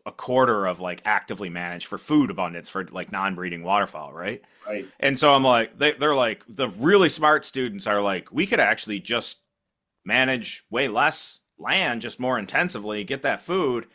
a quarter of like actively managed for food abundance for like non-breeding waterfowl, right? Right. And so I'm like, they're like, the really smart students are like, we could actually just manage way less land, just more intensively, get that food.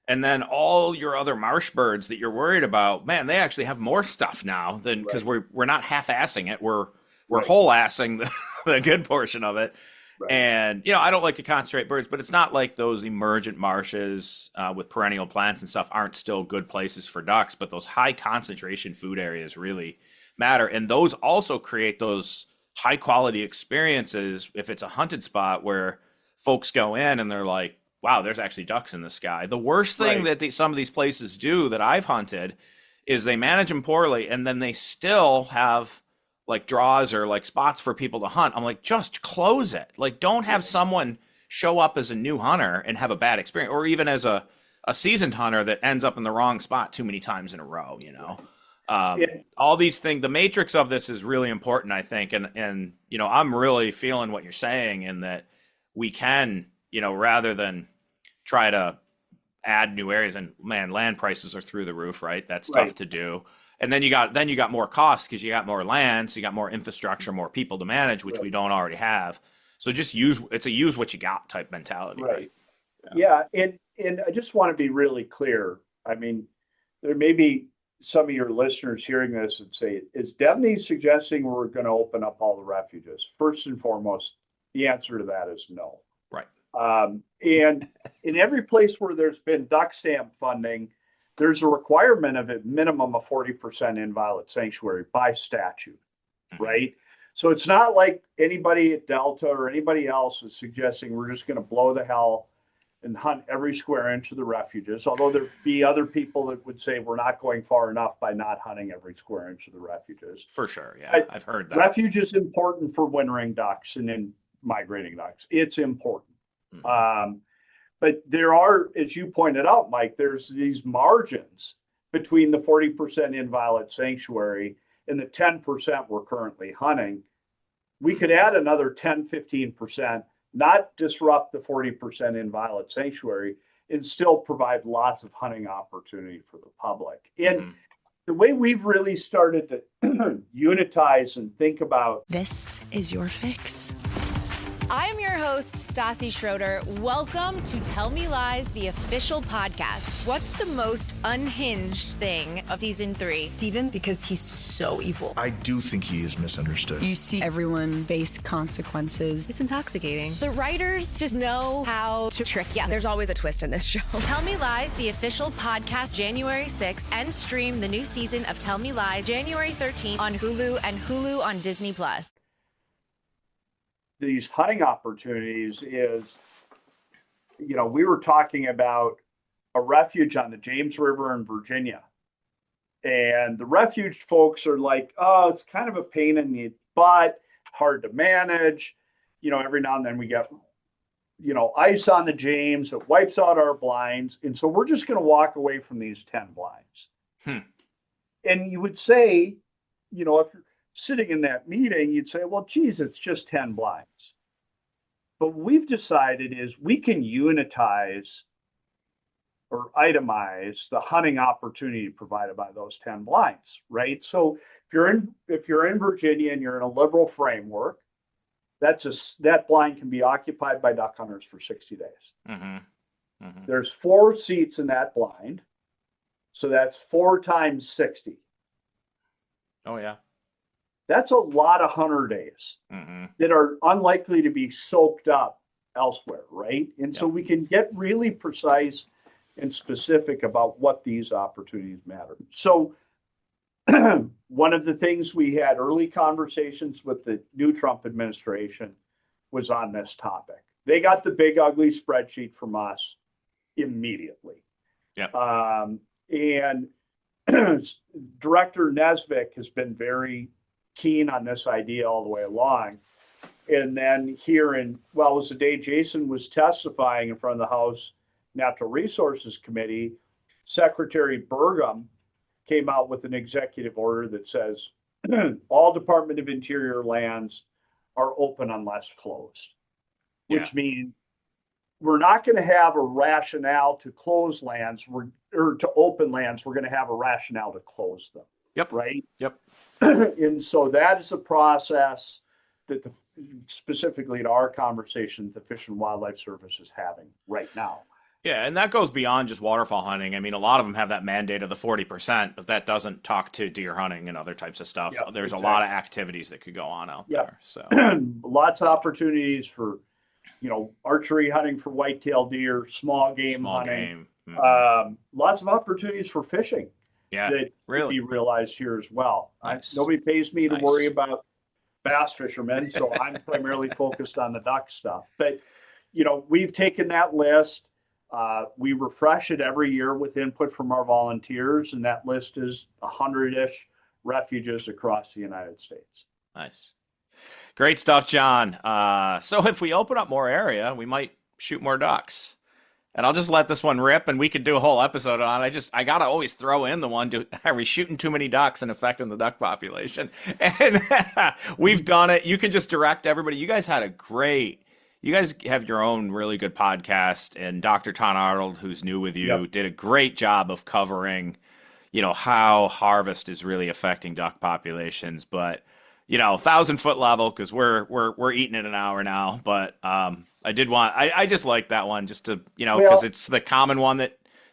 And then all your other marsh birds that you're worried about, man, they actually have more stuff now than, because we're not half-assing it. We're whole-assing the good portion of it. Right. And, I don't like to concentrate birds, but it's not like those emergent marshes with perennial plants and stuff aren't still good places for ducks, but those high concentration food areas really matter. And those also create those high quality experiences if it's a hunted spot where folks go in and they're like, wow, there's actually ducks in the sky. The worst thing that some of these places do that I've hunted is they manage them poorly, and then they still have like draws or like spots for people to hunt. I'm like, just close it. Like, don't have someone show up as a new hunter and have a bad experience, or even as a seasoned hunter that ends up in the wrong spot too many times in a row, All these things, the matrix of this is really important, I think. And, you know, I'm really feeling what you're saying in that we can, you know, rather than try to add new areas, and man, land prices are through the roof, right? That's tough to do. And then you got more costs because you got more land, so you got more infrastructure, more people to manage, which we don't already have. So just use what you got type mentality, right? Yeah. And I just want to be really clear. I mean, there may be some of your listeners hearing this and say, is Devney suggesting we're going to open up all the refuges? First and foremost, the answer to that is no. Right. And in every place where there's been duck stamp funding, there's a requirement of a minimum of 40% inviolate sanctuary by statute, right? So it's not like anybody at Delta or anybody else is suggesting we're just going to blow the hell and hunt every square inch of the refuges, although there'd be other people that would say we're not going far enough by not hunting every square inch of the refuges. For sure, yeah, I've heard that. Refuge is important for wintering ducks and in migrating ducks. It's important. But there are, as you pointed out, Mike, there's these margins between the 40% inviolate sanctuary and the 10% we're currently hunting. We could add another 10, 15%, not disrupt the 40% inviolate sanctuary, and still provide lots of hunting opportunity for the public. And the way we've really started to unitize and think about this is your fix. I am your host, Stassi Schroeder. Welcome to Tell Me Lies, the official podcast. What's the most unhinged thing of season 3? Steven, because he's so evil. I do think he is misunderstood. You see everyone face consequences. It's intoxicating. The writers just know how to trick you. There's always a twist in this show. Tell Me Lies, the official podcast, January 6th, and stream the new season of Tell Me Lies, January 13th on Hulu and Hulu on Disney+. These hunting opportunities is, you know, we were talking about a refuge on the James River in Virginia. And the refuge folks are like, oh, it's kind of a pain in the butt, hard to manage. You know, every now and then we get, you know, ice on the James, it wipes out our blinds. And so we're just going to walk away from these 10 blinds. And you would say, you know, if you're sitting in that meeting, you'd say, well, geez, it's just 10 blinds. But what we've decided is we can unitize or itemize the hunting opportunity provided by those 10 blinds, right? So if you're in Virginia and you're in a liberal framework, that blind can be occupied by duck hunters for 60 days. There's 4 seats in that blind. So that's 4 times 60. Oh, yeah. That's a lot of hunter days that are unlikely to be soaked up elsewhere, right? And so we can get really precise and specific about what these opportunities matter. So one of the things we had early conversations with the new Trump administration was on this topic. They got the big, ugly spreadsheet from us immediately. And Director Nesvik has been very keen on this idea all the way along. And then here it was the day Jason was testifying in front of the House Natural Resources Committee, Secretary Burgum came out with an executive order that says all Department of Interior lands are open unless closed, which means we're not going to have a rationale to close lands or to open lands. We're going to have a rationale to close them. Right? And so that is a process that specifically in our conversation, the Fish and Wildlife Service is having right now. Yeah, and that goes beyond just waterfowl hunting. I mean, a lot of them have that mandate of the 40%, but that doesn't talk to deer hunting and other types of stuff. There's a lot of activities that could go on out there. So lots of opportunities for, you know, archery hunting for whitetail deer, small game hunting. Lots of opportunities for fishing. That really be realized here as well. Nobody pays me to worry about bass fishermen, so I'm primarily focused on the duck stuff. But, you know, we've taken that list. We refresh it every year with input from our volunteers, and that list is 100-ish refuges across the United States. Nice. Great stuff, John. So if we open up more area, we might shoot more ducks. And I'll just let this one rip, and we could do a whole episode on it. I gotta always throw in the one, are we shooting too many ducks and affecting the duck population? And we've done it. You can just direct everybody. You guys have your own really good podcast, and Dr. Tom Arnold, who's new with you, did a great job of covering, how harvest is really affecting duck populations. But, 1,000-foot level, because we're eating it an hour now. But I just like that one just to, because it's the common one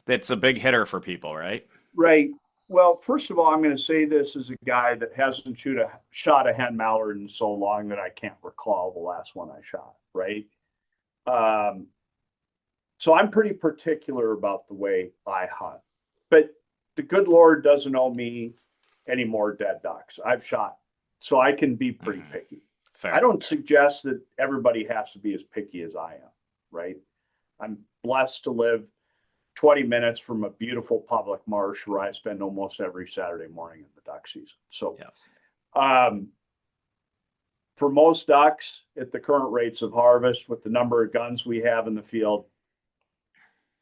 that's a big hitter for people, right? Right. Well, first of all, I'm going to say this as a guy that hasn't shot a hen mallard in so long that I can't recall the last one I shot, right? So I'm pretty particular about the way I hunt. But the good Lord doesn't owe me any more dead ducks. I've shot, so I can be pretty picky. Fair. I don't suggest that everybody has to be as picky as I am, right? I'm blessed to live 20 minutes from a beautiful public marsh where I spend almost every Saturday morning in the duck season. So, for most ducks at the current rates of harvest, with the number of guns we have in the field,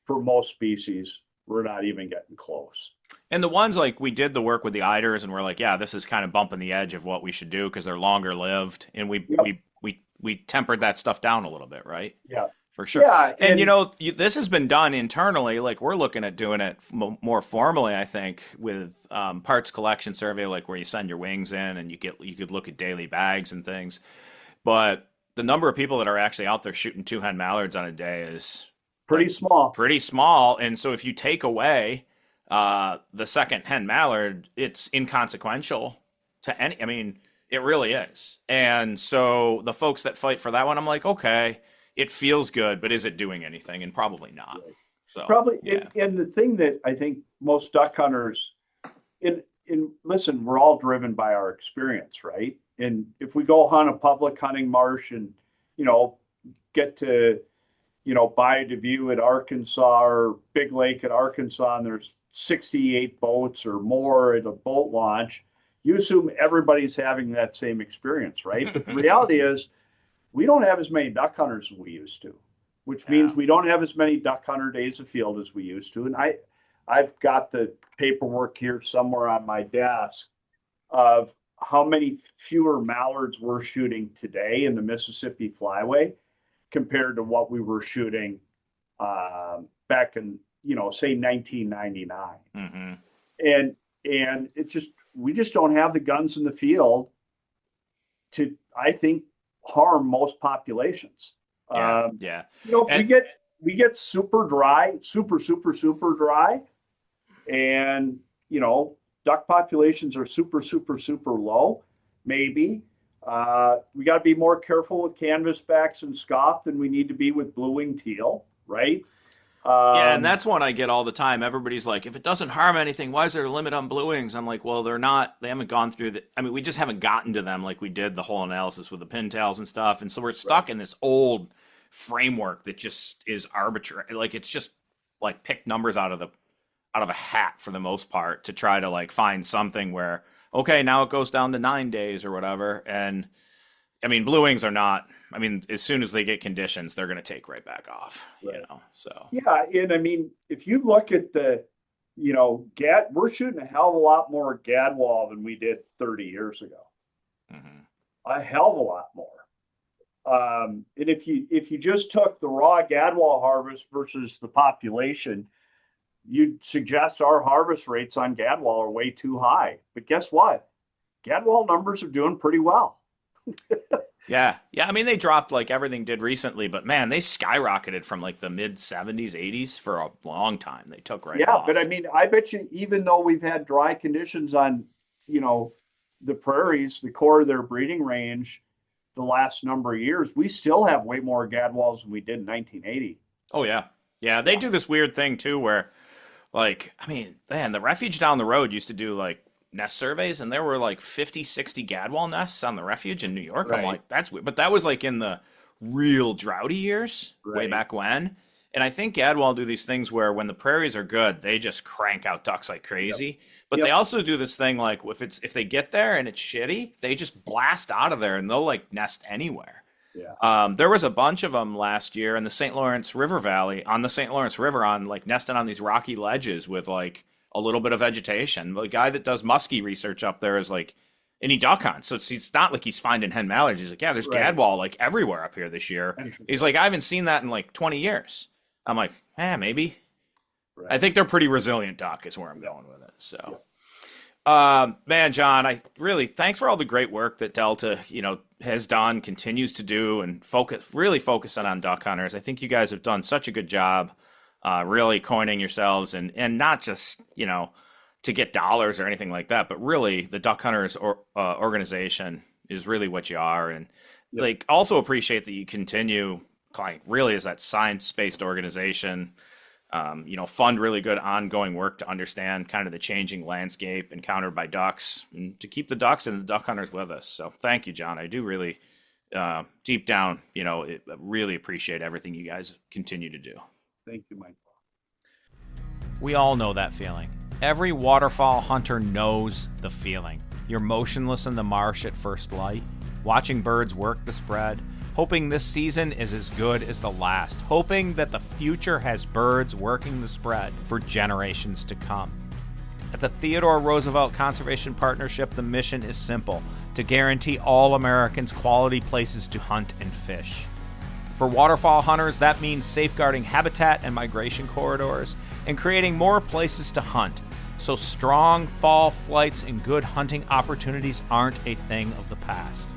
for most species, we're not even getting close. And the ones like we did the work with the eiders, and we're like, yeah, this is kind of bumping the edge of what we should do because they're longer lived, and we tempered that stuff down a little bit, right? Yeah. For sure. Yeah, and this has been done internally. Like we're looking at doing it more formally, I think, with parts collection survey, like where you send your wings in and you could look at daily bags and things. But the number of people that are actually out there shooting 2 hen mallards on a day is pretty small. And so if you take away the second hen mallard, it's inconsequential to any. I mean, it really is. And so the folks that fight for that one, I'm like, okay. It feels good, but is it doing anything? And probably not. So and the thing that I think most duck hunters, listen, we're all driven by our experience, right? And if we go hunt a public hunting marsh and get to Bayou de View at Arkansas or Big Lake at Arkansas, and there's 68 boats or more at a boat launch, you assume everybody's having that same experience, right? But the reality is, we don't have as many duck hunters as we used to, which means we don't have as many duck hunter days of field as we used to. And I've got the paperwork here somewhere on my desk of how many fewer mallards we're shooting today in the Mississippi Flyway compared to what we were shooting back in, say 1999. Mm-hmm. And we just don't have the guns in the field to, I think, harm most populations. We get super dry, super dry, and duck populations are super low. Maybe we got to be more careful with canvasbacks and scoff than we need to be with blue-winged teal, right? And that's one I get all the time. Everybody's like, if it doesn't harm anything, why is there a limit on blue wings? I'm like, well, they haven't gone through we just haven't gotten to them like we did the whole analysis with the pintails and stuff. And so we're stuck in this old framework that just is arbitrary. Like it's just like pick numbers out of a hat for the most part to try to like find something where, okay, now it goes down to 9 days or whatever. And I mean, blue wings are not, as soon as they get conditions, they're going to take right back off, so. Yeah. And if you look at the, we're shooting a hell of a lot more gadwall than we did 30 years ago. Mm-hmm. A hell of a lot more. And if you just took the raw gadwall harvest versus the population, you'd suggest our harvest rates on gadwall are way too high. But guess what? Gadwall numbers are doing pretty well. Yeah. They dropped like everything did recently, but man, they skyrocketed from like the mid 70s, 80s for a long time. They took off. Yeah, but I bet you, even though we've had dry conditions on, the prairies, the core of their breeding range, the last number of years, we still have way more gadwalls than we did in 1980. Oh yeah. Yeah. They do this weird thing too, where like, the refuge down the road used to do like nest surveys, and there were like 50, 60 gadwall nests on the refuge in New York. Right. I'm like, that's weird. But that was like in the real droughty years, way back when. And I think gadwall do these things where when the prairies are good, they just crank out ducks like crazy. But they also do this thing like if they get there and it's shitty, they just blast out of there and they'll like nest anywhere. Yeah. There was a bunch of them last year in the St. Lawrence River Valley, on the St. Lawrence River, on like nesting on these rocky ledges with like a little bit of vegetation. The guy that does muskie research up there is like, and he duck hunts, so it's not like he's finding hen mallards. He's like, yeah, there's gadwall like everywhere up here this year. He's like, I haven't seen that in like 20 years. I'm like, maybe. Right. I think they're pretty resilient duck is where I'm going with it. So, man, John, thanks for all the great work that Delta, has done, continues to do, and really focusing on duck hunters. I think you guys have done such a good job, really coining yourselves and not just, to get dollars or anything like that, but really the duck hunters organization is really what you are. And like, also appreciate that you continue really as that science-based organization, fund really good ongoing work to understand kind of the changing landscape encountered by ducks and to keep the ducks and the duck hunters with us. So thank you, John. I do really, deep down, really appreciate everything you guys continue to do. Thank you, Mike. We all know that feeling. Every waterfowl hunter knows the feeling. You're motionless in the marsh at first light, watching birds work the spread, hoping this season is as good as the last, hoping that the future has birds working the spread for generations to come. At the Theodore Roosevelt Conservation Partnership, the mission is simple: to guarantee all Americans quality places to hunt and fish. For waterfowl hunters, that means safeguarding habitat and migration corridors and creating more places to hunt, so strong fall flights and good hunting opportunities aren't a thing of the past.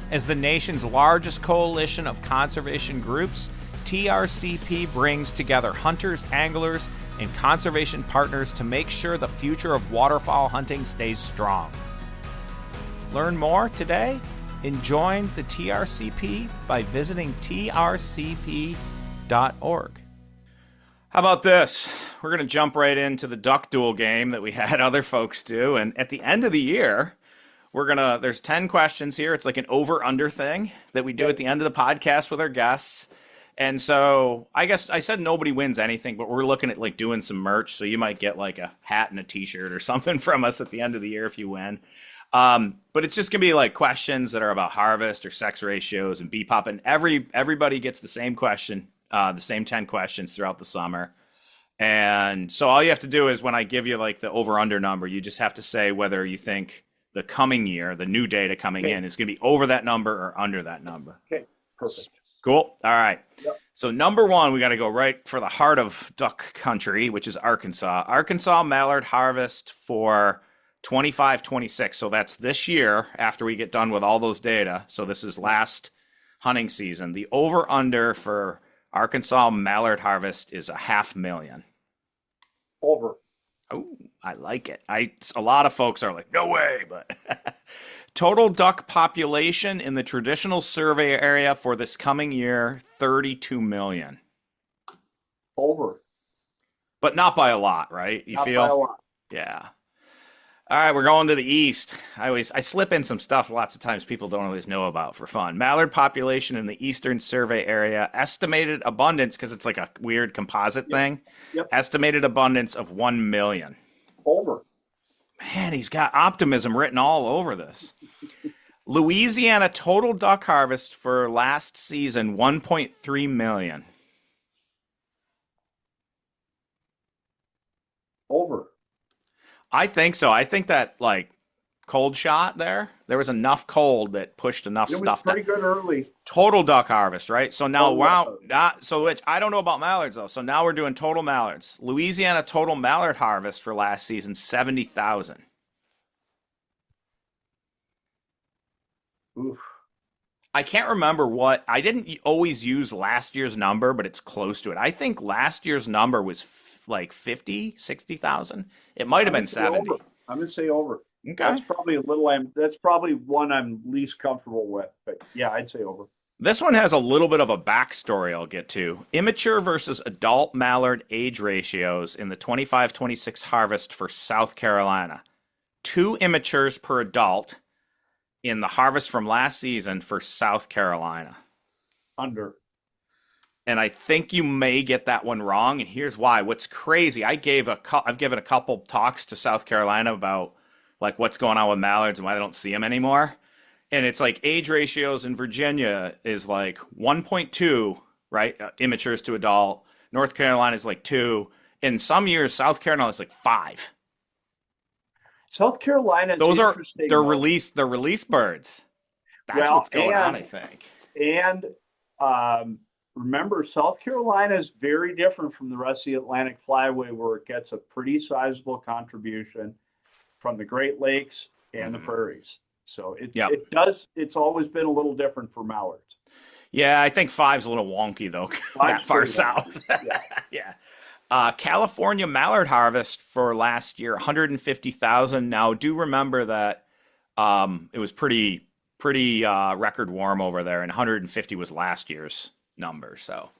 As the nation's largest coalition of conservation groups, TRCP brings together hunters, anglers, and conservation partners to make sure the future of waterfowl hunting stays strong. Learn more today and join the TRCP by visiting trcp.org. How about this? We're going to jump right into the duck duel game that we had other folks do. And at the end of the year, there's 10 questions here. It's like an over-under thing that we do at the end of the podcast with our guests. And so I guess I said nobody wins anything, but we're looking at like doing some merch. So you might get like a hat and a t-shirt or something from us at the end of the year if you win. But it's just going to be like questions that are about harvest or sex ratios and bee pop. And everybody gets the same question, the same 10 questions throughout the summer. And so all you have to do is when I give you like the over-under number, you just have to say whether you think the coming year, the new data coming in, is going to be over that number or under that number. Okay, perfect. Cool. All right. Yep. So number one, we got to go right for the heart of duck country, which is Arkansas. Arkansas mallard harvest for 25-26. So that's this year after we get done with all those data. So this is last hunting season. The over-under for Arkansas mallard harvest is 500,000. Over. Oh, I like it. A lot of folks are like, no way, but total duck population in the traditional survey area for this coming year, 32 million. Over. But not by a lot, right? You not feel? By a lot. Yeah. All right, we're going to the east. I slip in some stuff lots of times people don't always know about for fun. Mallard population in the eastern survey area, estimated abundance, because it's like a weird composite thing, estimated abundance of 1 million. Over. Man, he's got optimism written all over this. Louisiana total duck harvest for last season, 1.3 million. Over. I think so. I think that like cold shot there was enough cold that pushed enough stuff. It was pretty good early. Total duck harvest, right? So now, which I don't know about mallards though. So now we're doing total mallards. Louisiana total mallard harvest for last season, 70,000. Oof. I can't remember I didn't always use last year's number, but it's close to it. I think last year's number was like 50, 60,000. It might have been 70. Over. I'm going to say over. Okay. That's probably that's probably one I'm least comfortable with, but yeah, I'd say over. This one has a little bit of a backstory I'll get to. Immature versus adult mallard age ratios in the 25-26 harvest for South Carolina. 2 immatures per adult in the harvest from last season for South Carolina. Under. And I think you may get that one wrong, and here's why. What's crazy, I've given a couple talks to South Carolina about like what's going on with mallards and why they don't see them anymore. and it's like age ratios in Virginia is like 1.2, right? Immatures to adult. North Carolina is like 2. In some years, South Carolina is like 5. South Carolina. Those are they're release birds. That's what's going on, I think. And remember, South Carolina is very different from the rest of the Atlantic Flyway, where it gets a pretty sizable contribution from the Great Lakes and the prairies. So it does. It's always been a little different for mallards. Yeah, I think 5's a little wonky though. That far south. Yeah. California mallard harvest for last year, 150,000. Now, do remember that it was pretty record warm over there, and 150 was last year's number. So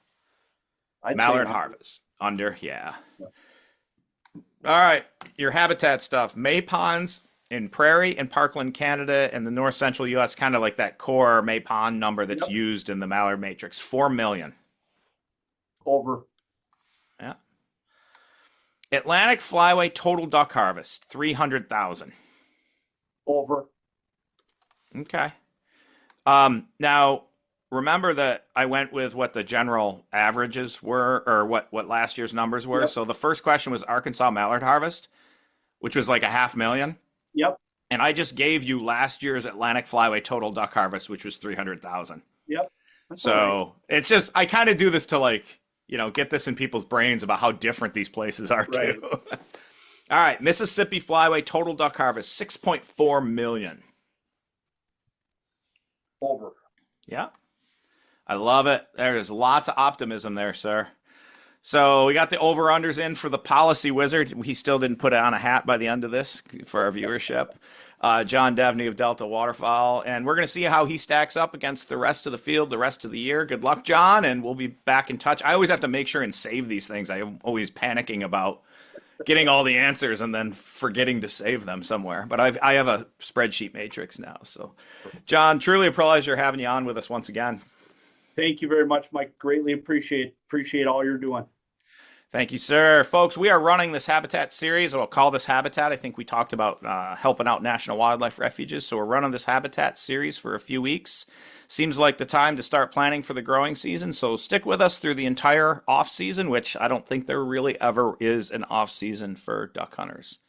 mallard harvest under, yeah. All right, your habitat stuff. May ponds in Prairie and Parkland, Canada, and the north central U.S., kind of like that core May pond number that's used in the mallard matrix, 4 million. Over. Yeah. Atlantic Flyway total duck harvest, 300,000. Over. Okay. Now, remember that I went with what the general averages were, or what last year's numbers were. Yep. So the first question was Arkansas mallard harvest, which was like 500,000. Yep. And I just gave you last year's Atlantic Flyway total duck harvest, which was 300,000. Yep. So it's just, I kind of do this to like, get this in people's brains about how different these places are too. All right. Mississippi Flyway total duck harvest, 6.4 million. Over. Yeah. I love it. There's lots of optimism there, sir. So we got the over-unders in for the policy wizard. He still didn't put on a hat by the end of this for our viewership. John Devney of Delta Waterfowl. And we're going to see how he stacks up against the rest of the field the rest of the year. Good luck, John, and we'll be back in touch. I always have to make sure and save these things. I'm always panicking about getting all the answers and then forgetting to save them somewhere. But I have a spreadsheet matrix now. So, John, truly a pleasure having you on with us once again. Thank you very much, Mike. Greatly appreciate all you're doing. Thank you, sir. Folks, we are running this Habitat series. I'll call this Habitat. I think we talked about helping out National Wildlife Refuges. So we're running this Habitat series for a few weeks. Seems like the time to start planning for the growing season. So stick with us through the entire off season, which I don't think there really ever is an off season for duck hunters.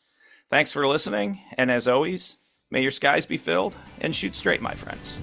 Thanks for listening. And as always, may your skies be filled and shoot straight, my friends.